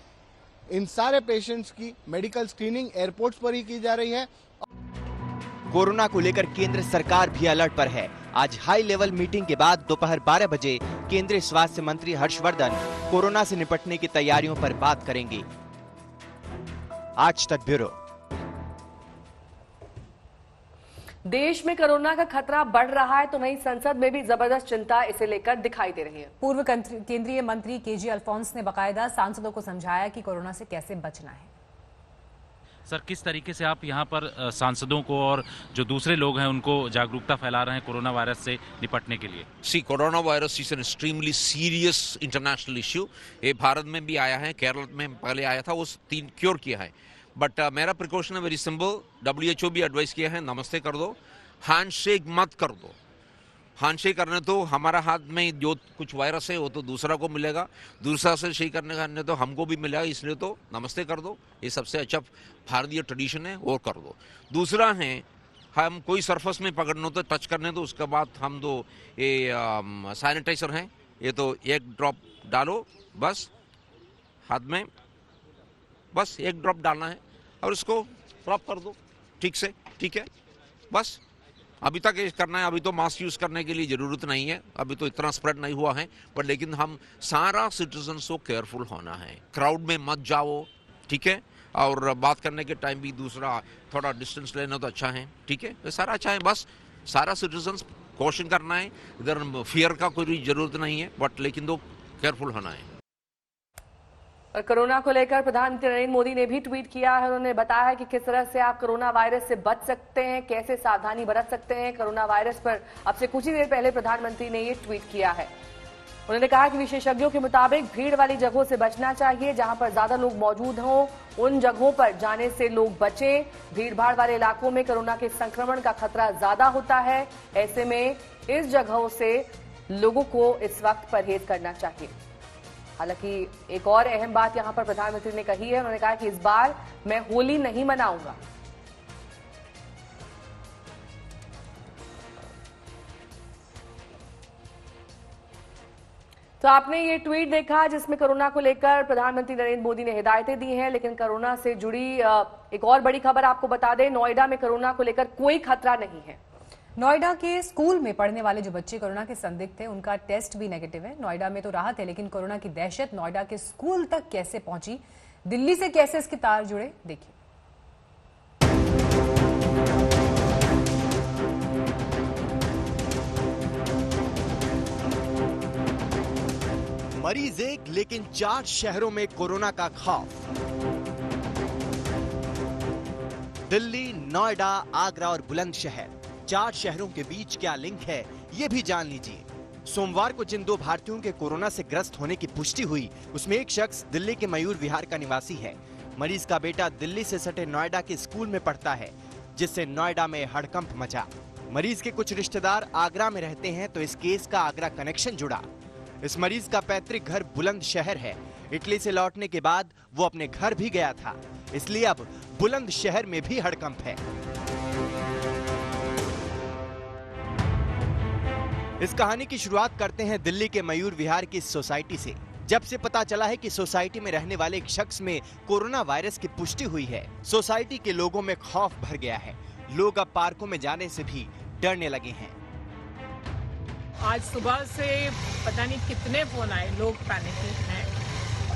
इन सारे पेशेंट्स की मेडिकल स्क्रीनिंग एयरपोर्ट्स पर ही की जा रही है। कोरोना को लेकर केंद्र सरकार भी अलर्ट पर है। आज हाई लेवल मीटिंग के बाद दोपहर 12 बजे केंद्रीय स्वास्थ्य मंत्री हर्षवर्धन कोरोना से निपटने की तैयारियों पर बात करेंगे। आज तक ब्यूरो। देश में कोरोना का खतरा बढ़ रहा है तो वहीं संसद में भी जबरदस्त चिंता इसे लेकर दिखाई दे रही है। पूर्व केंद्रीय मंत्री केजे अल्फोंस ने बाकायदा सांसदों को समझाया कि कोरोना से कैसे बचना है। सर, किस तरीके से आप यहाँ पर सांसदों को और जो दूसरे लोग हैं उनको जागरूकता फैला रहे हैं कोरोना वायरस से निपटने के लिए? See corona virus is an extremely serious international issue. ये भारत में भी आया है, केरल में पहले आया था, वो 3 क्योर किया है। बट मेरा प्रिकॉशन है वेरी सिंपल। WHO भी एडवाइस किया है, नमस्ते कर दो, हैंड शेक मत कर दो। हैंडशेक करने तो हमारा हाथ में जो कुछ वायरस है वो तो दूसरा को मिलेगा, दूसरा से शेक करने तो हमको भी मिलेगा, इसलिए तो नमस्ते कर दो, ये सबसे अच्छा भारतीय ट्रेडिशन है, और कर दो। दूसरा है हम कोई सरफेस में पकड़ने तो टच करने तो उसके बाद हम तो ये सैनिटाइजर है, ये तो एक ड्रॉप डालो बस हाथ में, बस एक ड्रॉप डालना है और उसको रब कर दो ठीक से, ठीक है बस। अभी तक ये करना है, अभी तो मास्क यूज करने के लिए जरूरत नहीं है, अभी तो इतना स्प्रेड नहीं हुआ है, पर लेकिन हम सारा सिटीजन को केयरफुल होना है, क्राउड में मत जाओ, ठीक है, और बात करने के टाइम भी दूसरा थोड़ा डिस्टेंस लेना तो अच्छा है, ठीक है, ये सारा अच्छा है, बस सारा सिटीजन कॉशन करना है, इधर फियर का कोई जरूरत नहीं है, बट लेकिन तो केयरफुल होना है। और कोरोना को लेकर प्रधानमंत्री नरेंद्र मोदी ने भी ट्वीट किया है। उन्होंने बताया है कि किस तरह से आप कोरोना वायरस से बच सकते हैं, कैसे सावधानी बरत सकते हैं। कोरोना वायरस पर अब से कुछ ही देर पहले प्रधानमंत्री ने ये ट्वीट किया है। उन्होंने कहा कि विशेषज्ञों के मुताबिक भीड़ वाली जगहों से बचना चाहिए, जहां पर ज्यादा लोग मौजूद हों उन जगहों पर जाने से लोग बचें। भीड़भाड़ वाले इलाकों में कोरोना के संक्रमण का खतरा ज्यादा होता है, ऐसे में इस जगहों से लोगों को इस वक्त परहेज करना चाहिए। हालांकि एक और अहम बात यहां पर प्रधानमंत्री ने कही है, उन्होंने कहा कि इस बार मैं होली नहीं मनाऊंगा। तो आपने ये ट्वीट देखा जिसमें कोरोना को लेकर प्रधानमंत्री नरेंद्र मोदी ने हिदायतें दी हैं, लेकिन कोरोना से जुड़ी एक और बड़ी खबर आपको बता दें, नोएडा में कोरोना को लेकर कोई खतरा नहीं है। नोएडा के स्कूल में पढ़ने वाले जो बच्चे कोरोना के संदिग्ध थे उनका टेस्ट भी नेगेटिव है। नोएडा में तो राहत है, लेकिन कोरोना की दहशत नोएडा के स्कूल तक कैसे पहुंची, दिल्ली से कैसे इसके तार जुड़े, देखिए। मरीज एक लेकिन 4 शहरों में कोरोना का खौफ। दिल्ली, नोएडा, आगरा और बुलंदशहर, 4 शहरों के बीच क्या लिंक है ये भी जान लीजिए। सोमवार को जिन 2 भारतीयों के कोरोना से ग्रस्त होने की पुष्टि हुई उसमें एक शख्स दिल्ली के मयूर विहार का निवासी है। मरीज का बेटा दिल्ली से सटे नोएडा के स्कूल में पढ़ता है, जिससे नोएडा में हड़कंप मचा। मरीज के कुछ रिश्तेदार आगरा में रहते हैं तो इस केस का आगरा कनेक्शन जुड़ा। इस मरीज का पैतृक घर बुलंदशहर है। इटली से लौटने के बाद वो अपने घर भी गया था, इसलिए अब बुलंदशहर में भी हड़कंप है। इस कहानी की शुरुआत करते हैं दिल्ली के मयूर विहार की सोसाइटी से। जब से पता चला है कि सोसाइटी में रहने वाले एक शख्स में कोरोना वायरस की पुष्टि हुई है, सोसाइटी के लोगों में खौफ भर गया है। लोग अब पार्कों में जाने से भी डरने लगे हैं। आज सुबह से पता नहीं कितने फोन आए, लोग पैनिक हैं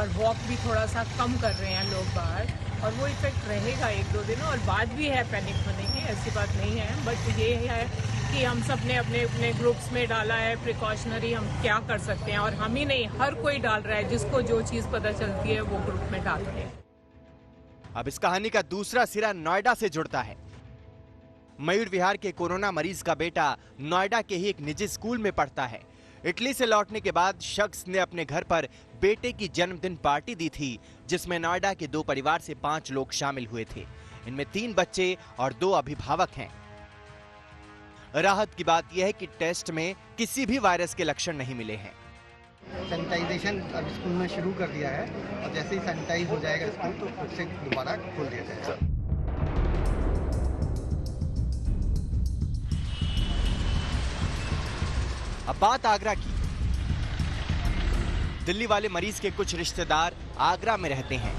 और वॉक भी थोड़ा सा कम कर रहे हैं लोग बाहर, और वो इफेक्ट रहेगा 1-2 दिन और बाद भी है पैनिक होने की, ऐसी बात नहीं है। बट ये है कि हम सब ने अपने अपने ग्रुप्स में डाला है प्रिकॉशनरी, हम क्या कर सकते हैं, और हम ही नहीं हर कोई डाल रहा है, जिसको जो चीज पता चलती है वो ग्रुप में डाल रहे हैं। अब इस कहानी का दूसरा सिरा नोएडा से जुड़ता है। मयूर विहार के कोरोना मरीज का बेटा नोएडा के ही एक निजी स्कूल में पढ़ता है। इटली से लौटने के बाद शख्स ने अपने घर पर बेटे की जन्मदिन पार्टी दी थी, जिसमें नोएडा के 2 परिवार से 5 लोग शामिल हुए थे। इनमें 3 बच्चे और 2 अभिभावक हैं। राहत की बात यह है कि टेस्ट में किसी भी वायरस के लक्षण नहीं मिले हैं। सैनिटाइजेशन अब स्कूल में शुरू कर दिया है और जैसे ही सैनिटाइज हो जाएगा स्कूल तो फिर से दोबारा खोल दिया जाएगा। अब बात आगरा की। दिल्ली वाले मरीज के कुछ रिश्तेदार आगरा में रहते हैं।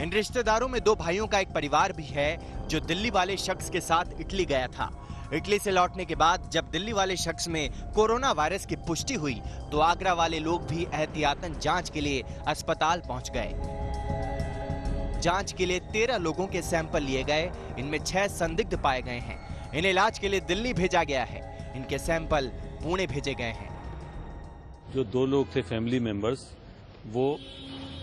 इन रिश्तेदारों में 2 भाइयों का एक परिवार भी है जो दिल्ली वाले शख्स के साथ इटली गया था। इटली से लौटने के बाद जब दिल्ली वाले शख्स में कोरोना वायरस की पुष्टि हुई तो आगरा वाले लोग भी एहतियातन जांच के लिए अस्पताल पहुंच गए। जांच के लिए 13 लोगों के सैंपल लिए गए। इनमें 6 संदिग्ध पाए गए हैं। इन्हें इलाज के लिए दिल्ली भेजा गया है। इनके सैंपल पुणे भेजे गए हैं। जो 2 लोग थे फैमिली मेंबर्स, वो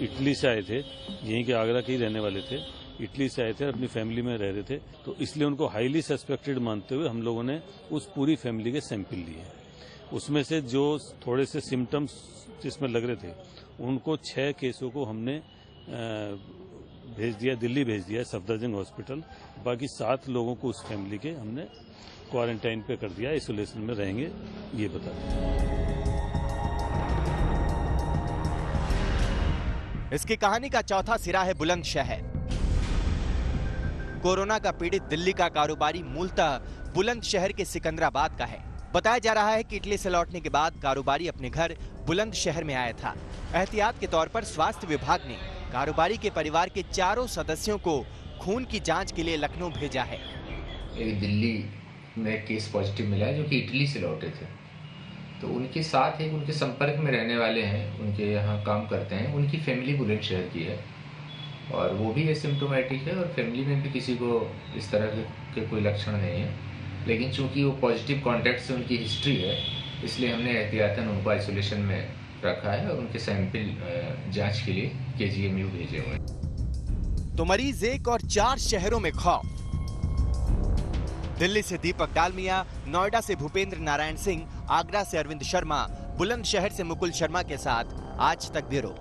इटली से आए थे, यहीं के आगरा के ही रहने वाले थे। इटली से आए थे, अपनी फैमिली में रह रहे थे, तो इसलिए उनको हाईली सस्पेक्टेड मानते हुए हम लोगों ने उस पूरी फैमिली के सैंपल लिए। उसमें से जो थोड़े से सिम्टम्स जिसमें लग रहे थे उनको 6 केसों को हमने भेज दिया, दिल्ली भेज दिया सफदरजंग हॉस्पिटल। बाकी 7 लोगों को उस फैमिली के हमने क्वारंटाइन पे कर दिया, आइसोलेशन में रहेंगे, ये बता दें। इसकी कहानी का चौथा सिरा है बुलंदशहर। कोरोना का पीड़ित दिल्ली का कारोबारी मूलतः बुलंदशहर के सिकंदराबाद का है। बताया जा रहा है कि इटली से लौटने के बाद कारोबारी अपने घर बुलंदशहर में आया था। एहतियात के तौर पर स्वास्थ्य विभाग ने कारोबारी के परिवार के 4 सदस्यों को खून की जांच के लिए लखनऊ भेजा है। एक दिल्ली में केस पॉजिटिव मिला है जो कि इटली से लौटे थे, तो उनके साथ एक उनके संपर्क में रहने वाले हैं, उनके यहाँ काम करते हैं, उनकी फैमिली बुलंदशहर की है और वो भी एसिम्प्टोमेटिक है और फैमिली में भी किसी को इस तरह के कोई लक्षण नहीं है, लेकिन चूंकि वो पॉजिटिव कॉन्टैक्ट से उनकी हिस्ट्री है इसलिए हमने एहतियातन उनको आइसोलेशन में रखा है और उनके सैंपल जांच के लिए KGMU भेजे हुए हैं। तो मरीज 1 और 4 शहरों में खौफ। दिल्ली से दीपक डालमिया, नोएडा से भूपेंद्र नारायण सिंह, आगरा से अरविंद शर्मा, बुलंदशहर से मुकुल शर्मा के साथ आज तक ब्यूरो।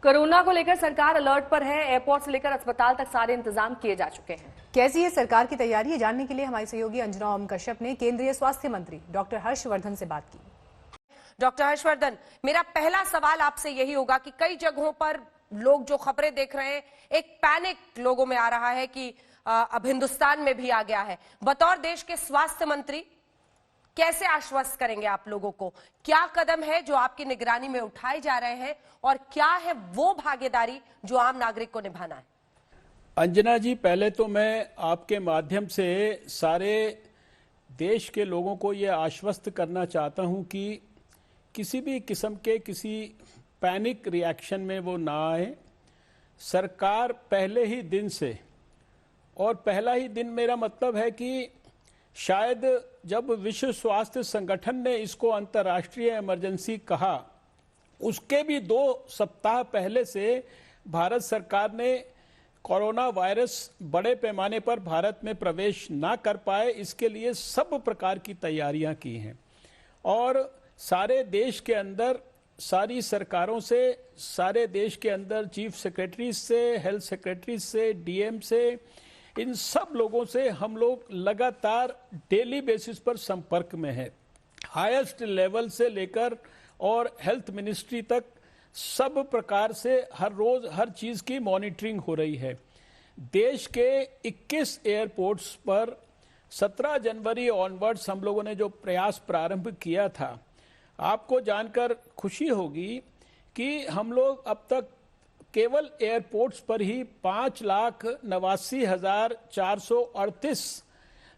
कोरोना को लेकर सरकार अलर्ट पर है। एयरपोर्ट से लेकर अस्पताल तक सारे इंतजाम किए जा चुके हैं। कैसी है सरकार की तैयारी है जानने के लिए हमारे सहयोगी अंजना ओम कश्यप ने केंद्रीय स्वास्थ्य मंत्री डॉक्टर हर्षवर्धन से बात की। डॉक्टर हर्षवर्धन, मेरा पहला सवाल आपसे यही होगा कि कई जगहों पर लोग जो खबरें देख रहे हैं, एक पैनिक लोगों में आ रहा है कि अब हिंदुस्तान में भी आ गया है। बतौर देश के स्वास्थ्य मंत्री कैसे आश्वस्त करेंगे आप लोगों को? क्या कदम है जो आपकी निगरानी में उठाए जा रहे हैं और क्या है वो भागीदारी जो आम नागरिक को निभाना है? अंजना जी, पहले तो मैं आपके माध्यम से सारे देश के लोगों को ये आश्वस्त करना चाहता हूं कि किसी भी किस्म के किसी पैनिक रिएक्शन में वो ना आए। सरकार पहले ही दिन से, और पहला ही दिन मेरा मतलब है कि शायद जब विश्व स्वास्थ्य संगठन ने इसको अंतर्राष्ट्रीय इमरजेंसी कहा, उसके भी 2 सप्ताह पहले से भारत सरकार ने कोरोना वायरस बड़े पैमाने पर भारत में प्रवेश ना कर पाए, इसके लिए सब प्रकार की तैयारियां की हैं। और सारे देश के अंदर सारी सरकारों से, सारे देश के अंदर चीफ सेक्रेटरी से, हेल्थ सेक्रेटरी से, DM से, इन सब लोगों से हम लोग लगातार डेली बेसिस पर संपर्क में हैं। हाईएस्ट लेवल से लेकर और हेल्थ मिनिस्ट्री तक सब प्रकार से हर रोज हर चीज की मॉनिटरिंग हो रही है। देश के 21 एयरपोर्ट्स पर 17 जनवरी ऑनवर्ड्स हम लोगों ने जो प्रयास प्रारंभ किया था, आपको जानकर खुशी होगी कि हम लोग अब तक केवल एयरपोर्ट्स पर ही 5,89,438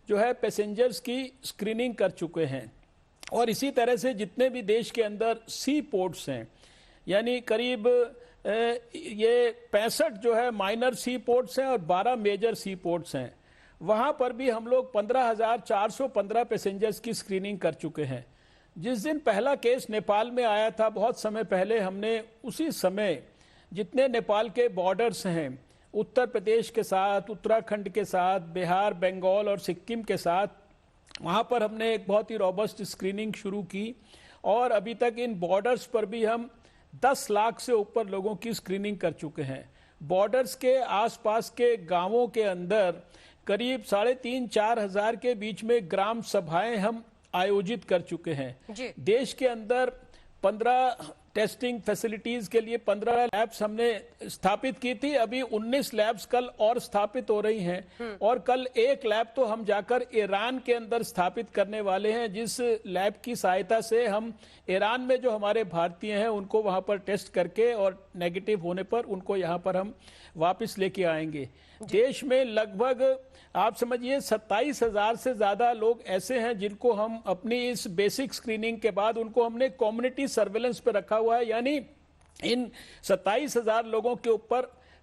जो है पैसेंजर्स की स्क्रीनिंग कर चुके हैं। और इसी तरह से जितने भी देश के अंदर सी पोर्ट्स हैं, यानी करीब ये 65 जो है माइनर सी पोर्ट्स हैं और 12 मेजर सी पोर्ट्स हैं, वहां पर भी हम लोग 15,415 पैसेंजर्स की स्क्रीनिंग कर चुके हैं। जिस दिन पहला केस नेपाल में आया था बहुत समय पहले, हमने उसी समय जितने नेपाल के बॉर्डर्स हैं, उत्तर प्रदेश के साथ, उत्तराखंड के साथ, बिहार, बंगाल और सिक्किम के साथ, वहाँ पर हमने एक बहुत ही रॉबस्ट स्क्रीनिंग शुरू की और अभी तक इन बॉर्डर्स पर भी हम 10 लाख से ऊपर लोगों की स्क्रीनिंग कर चुके हैं। बॉर्डर्स के आसपास के गांवों के अंदर करीब 3,500-4 हजार के बीच में ग्राम सभाएं हम आयोजित कर चुके हैं। देश के अंदर 15 टेस्टिंग फैसिलिटीज के लिए 15 लैब्स हमने स्थापित की थी। अभी 19 लैब्स कल और स्थापित हो रही हैं और कल एक लैब तो हम जाकर ईरान के अंदर स्थापित करने वाले हैं, जिस लैब की सहायता से हम ईरान में जो हमारे भारतीय हैं उनको वहां पर टेस्ट करके और नेगेटिव होने पर उनको यहां पर हम वापस लेके आएंगे। देश में लगभग आप समझिए 27,000 से ज्यादा लोग ऐसे हैं जिनको हम अपनी इस बेसिक स्क्रीनिंग के बाद उनको हमने कम्युनिटी सर्वेलेंस पे रखा हुआ है, यानी इन 27,000 लोगों के ऊपर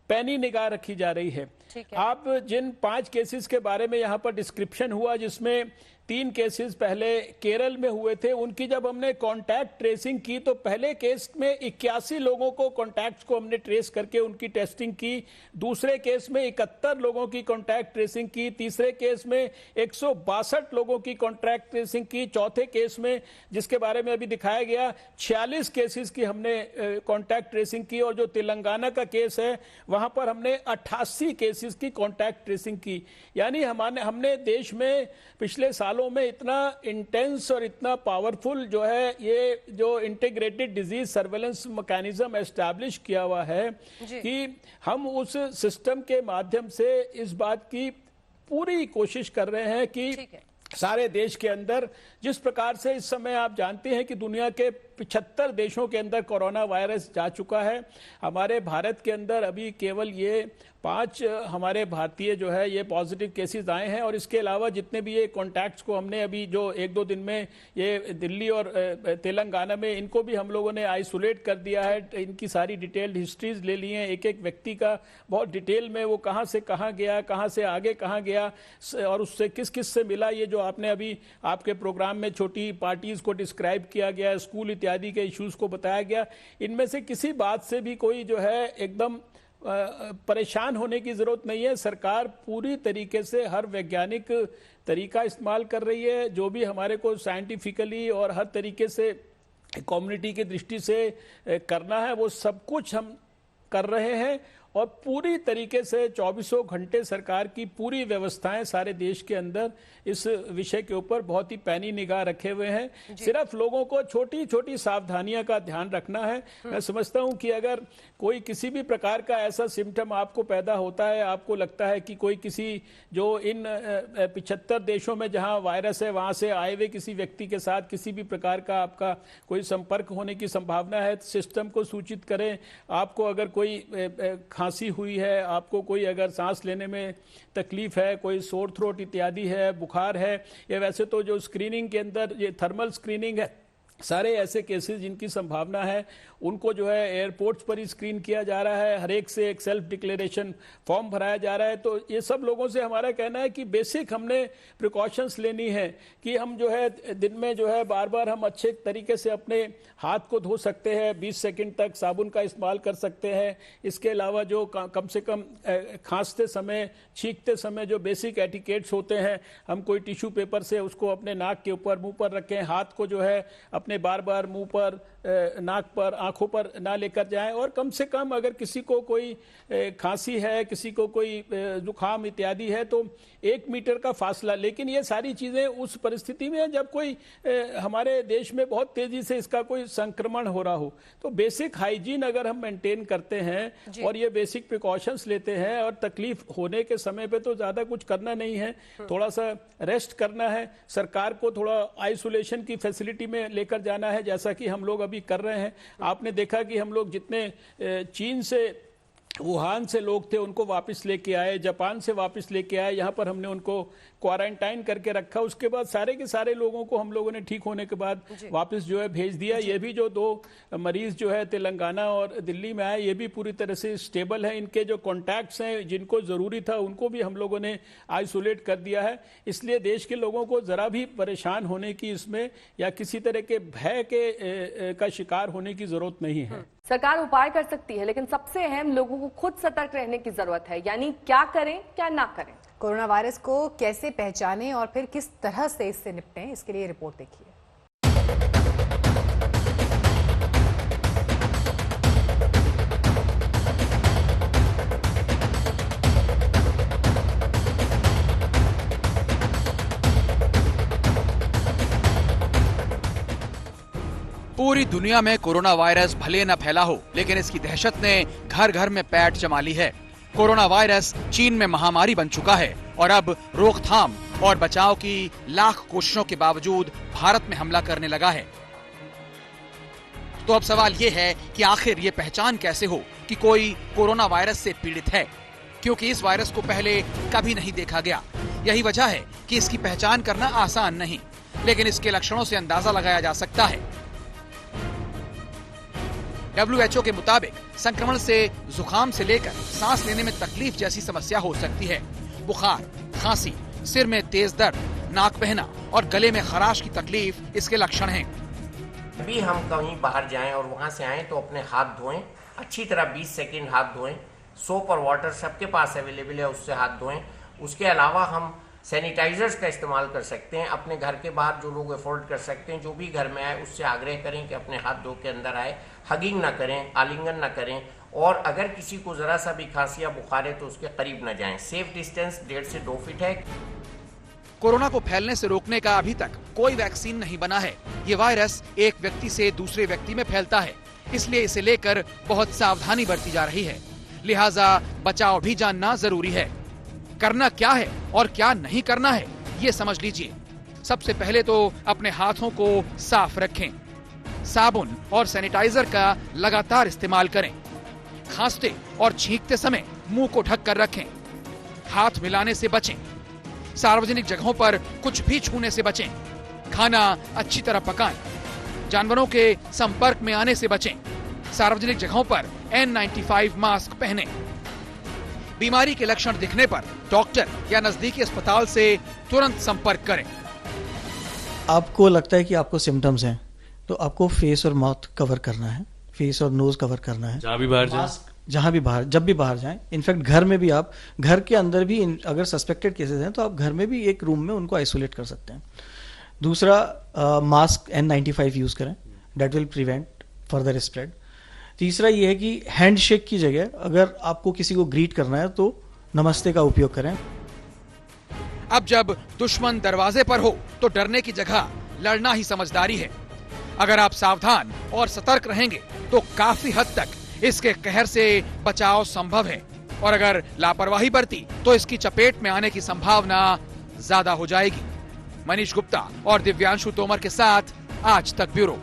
पैनी निगाह रखी जा रही है। आप जिन 5 केसेस के बारे में यहाँ पर डिस्क्रिप्शन हुआ, जिसमें 3 केसेस पहले केरल में हुए थे, उनकी जब हमने कॉन्टैक्ट ट्रेसिंग की तो पहले केस में 81 लोगों को कॉन्टैक्ट्स को हमने ट्रेस करके उनकी टेस्टिंग की, दूसरे केस में 71 लोगों की कॉन्टैक्ट ट्रेसिंग की, तीसरे केस में 162 लोगों की कॉन्टैक्ट ट्रेसिंग की, चौथे केस में जिसके बारे में अभी दिखाया गया 46 केसेस की हमने कॉन्टैक्ट ट्रेसिंग की, और जो तेलंगाना का केस है वहां पर हमने 88 केसेस की कॉन्टैक्ट ट्रेसिंग की। यानी हमने देश में पिछले सालों में इतना इंटेंस और इतना पावरफुल जो है ये जो integrated disease surveillance mechanism establish किया हुआ है कि हम उस सिस्टम के माध्यम से इस बात की पूरी कोशिश कर रहे हैं कि सारे देश के अंदर, जिस प्रकार से इस समय आप जानते हैं कि दुनिया के 75 देशों के अंदर कोरोना वायरस जा चुका है, हमारे भारत के अंदर अभी केवल ये 5 हमारे भारतीय जो है ये पॉजिटिव केसेस आए हैं, और इसके अलावा जितने भी ये कॉन्टैक्ट्स को हमने अभी जो 1-2 दिन में ये दिल्ली और तेलंगाना में इनको भी हम लोगों ने आइसोलेट कर दिया है, इनकी सारी डिटेल्ड हिस्ट्रीज ले ली हैं, एक एक व्यक्ति का बहुत डिटेल में वो कहाँ से कहाँ गया, कहाँ से आगे कहाँ गया और उससे किस किस से मिला। ये जो आपने अभी आपके प्रोग्राम में छोटी पार्टीज को डिस्क्राइब किया गया, स्कूल इत्यादि के इश्यूज को बताया गया, इनमें से किसी बात से भी कोई जो है एकदम परेशान होने की जरूरत नहीं है। सरकार पूरी तरीके से हर वैज्ञानिक तरीका इस्तेमाल कर रही है, जो भी हमारे को साइंटिफिकली और हर तरीके से कम्युनिटी की दृष्टि से करना है वो सब कुछ हम कर रहे हैं, और पूरी तरीके से 24 घंटे सरकार की पूरी व्यवस्थाएं सारे देश के अंदर इस विषय के ऊपर बहुत ही पैनी निगाह रखे हुए हैं। सिर्फ लोगों को छोटी छोटी सावधानियां का ध्यान रखना है। मैं समझता हूं कि अगर कोई किसी भी प्रकार का ऐसा सिम्टम आपको पैदा होता है, आपको लगता है कि कोई किसी जो इन 75 देशों में जहां वायरस है वहां से आए हुए किसी व्यक्ति के साथ किसी भी प्रकार का आपका कोई संपर्क होने की संभावना है, सिस्टम को सूचित करें। आपको अगर कोई खांसी हुई है, आपको कोई अगर सांस लेने में तकलीफ है, कोई सोर थ्रोट इत्यादि है, बुखार है, या वैसे तो जो स्क्रीनिंग के अंदर ये थर्मल स्क्रीनिंग है, सारे ऐसे केसेस जिनकी संभावना है उनको जो है एयरपोर्ट्स पर ही स्क्रीन किया जा रहा है, हर एक से एक सेल्फ डिक्लेरेशन फॉर्म भराया जा रहा है। तो ये सब लोगों से हमारा कहना है कि बेसिक हमने प्रिकॉशंस लेनी है कि हम जो है दिन में जो है बार बार हम अच्छे तरीके से अपने हाथ को धो सकते हैं, 20 सेकंड तक साबुन का इस्तेमाल कर सकते हैं। इसके अलावा जो कम से कम खांसते समय, छींकते समय जो बेसिक एटिकेट्स होते हैं, हम कोई टिश्यू पेपर से उसको अपने नाक के ऊपर, मुंह पर रखें, हाथ को जो है अपने बार बार मुंह पर, नाक पर, आंखों पर ना लेकर जाएं, और कम से कम अगर किसी को कोई खांसी है, किसी को कोई जुकाम इत्यादि है तो 1 मीटर का फासला। लेकिन ये सारी चीजें उस परिस्थिति में जब कोई हमारे देश में बहुत तेजी से इसका कोई संक्रमण हो रहा हो, तो बेसिक हाइजीन अगर हम मेंटेन करते हैं और ये बेसिक प्रिकॉशंस लेते हैं, और तकलीफ होने के समय पे तो ज्यादा कुछ करना नहीं है, थोड़ा सा रेस्ट करना है, सरकार को थोड़ा आइसोलेशन की फैसिलिटी में लेकर जाना है, जैसा कि हम लोग अभी कर रहे हैं। आपने देखा कि हम लोग जितने चीन से, वुहान से लोग थे उनको वापस लेके आए, जापान से वापस लेके आए, यहाँ पर हमने उनको क्वारंटाइन करके रखा, उसके बाद सारे के सारे लोगों को हम लोगों ने ठीक होने के बाद वापस जो है भेज दिया। ये भी जो 2 मरीज जो है तेलंगाना और दिल्ली में आए, ये भी पूरी तरह से स्टेबल है। इनके जो कॉन्टैक्ट्स हैं जिनको जरूरी था उनको भी हम लोगों ने आइसोलेट कर दिया है। इसलिए देश के लोगों को जरा भी परेशान होने की इसमें या किसी तरह के भय के का शिकार होने की जरूरत नहीं है। सरकार उपाय कर सकती है, लेकिन सबसे अहम लोगों को खुद सतर्क रहने की जरूरत है। यानी क्या करें, क्या ना करें। कोरोना वायरस को कैसे पहचानें और फिर किस तरह से इससे निपटें, इसके लिए रिपोर्ट देखिए। पूरी दुनिया में कोरोना वायरस भले न फैला हो, लेकिन इसकी दहशत ने घर घर में पैठ जमा ली है। कोरोना वायरस चीन में महामारी बन चुका है और अब रोकथाम और बचाव की लाख कोशिशों के बावजूद भारत में हमला करने लगा है। तो अब सवाल ये है कि आखिर ये पहचान कैसे हो कि कोई कोरोना वायरस से पीड़ित है, क्योंकि इस वायरस को पहले कभी नहीं देखा गया। यही वजह है कि इसकी पहचान करना आसान नहीं, लेकिन इसके लक्षणों से अंदाजा लगाया जा सकता है। WHO के मुताबिक संक्रमण से जुकाम से लेकर सांस लेने में तकलीफ जैसी समस्या हो सकती है। बुखार, खांसी, सिर में तेज दर्द, नाक बहना और गले में खराश की तकलीफ इसके लक्षण हैं। भी हम कहीं बाहर जाएं और वहां से आएं तो अपने हाथ धोएं, अच्छी तरह 20 सेकंड हाथ धोएं, सोप और वाटर सबके पास अवेलेबल है, उससे हाथ धोएं। उसके अलावा हम सैनिटाइजर्स का इस्तेमाल कर सकते हैं। अपने घर के बाहर जो लोग अफोर्ड कर सकते हैं, जो भी घर में आए उससे आग्रह करें कि अपने हाथ धो के अंदर आए, हगिंग ना करें, आलिंगन ना करें, और अगर किसी को जरा सा भी खांसी या बुखार है तो उसके करीब न जाएं। सेफ डिस्टेंस 1.5 से 2 फीट है। कोरोना को फैलने से रोकने का अभी तक कोई वैक्सीन नहीं बना है। ये वायरस एक व्यक्ति से दूसरे व्यक्ति में फैलता है, इसलिए इसे लेकर बहुत सावधानी बरती जा रही है। लिहाजा बचाव भी जानना जरूरी है। करना क्या है और क्या नहीं करना है, ये समझ लीजिए। सबसे पहले तो अपने हाथों को साफ रखें। साबुन और सैनिटाइजर का लगातार इस्तेमाल करें। खांसते और छींकते समय मुंह को ढक कर रखें। हाथ मिलाने से बचें। सार्वजनिक जगहों पर कुछ भी छूने से बचें। खाना अच्छी तरह पकाएं। जानवरों के संपर्क में आने से बचें। सार्वजनिक जगहों पर N95 मास्क पहनें। बीमारी के लक्षण दिखने पर डॉक्टर या नजदीकी अस्पताल से तुरंत संपर्क करें। आपको लगता है कि आपको सिम्टम्स हैं तो आपको फेस और माउथ कवर करना है, फेस और नोज कवर करना है। जहाँ भी बाहर जाएं, जहां भी बाहर, जब भी बाहर जाएं। इनफैक्ट घर में भी आप, घर के अंदर भी अगर सस्पेक्टेड केसेस हैं तो आप घर में भी एक रूम में उनको आइसोलेट कर सकते हैं। दूसरा, मास्क N95 यूज करें, that will prevent further spread. तीसरा ये है कि हैंडशेक की जगह अगर आपको किसी को ग्रीट करना है तो नमस्ते का उपयोग करें। अब जब दुश्मन दरवाजे पर हो तो डरने की जगह लड़ना ही समझदारी है। अगर आप सावधान और सतर्क रहेंगे तो काफी हद तक इसके कहर से बचाव संभव है, और अगर लापरवाही बरती तो इसकी चपेट में आने की संभावना ज्यादा हो जाएगी। मनीष गुप्ता और दिव्यांशु तोमर के साथ आज तक ब्यूरो।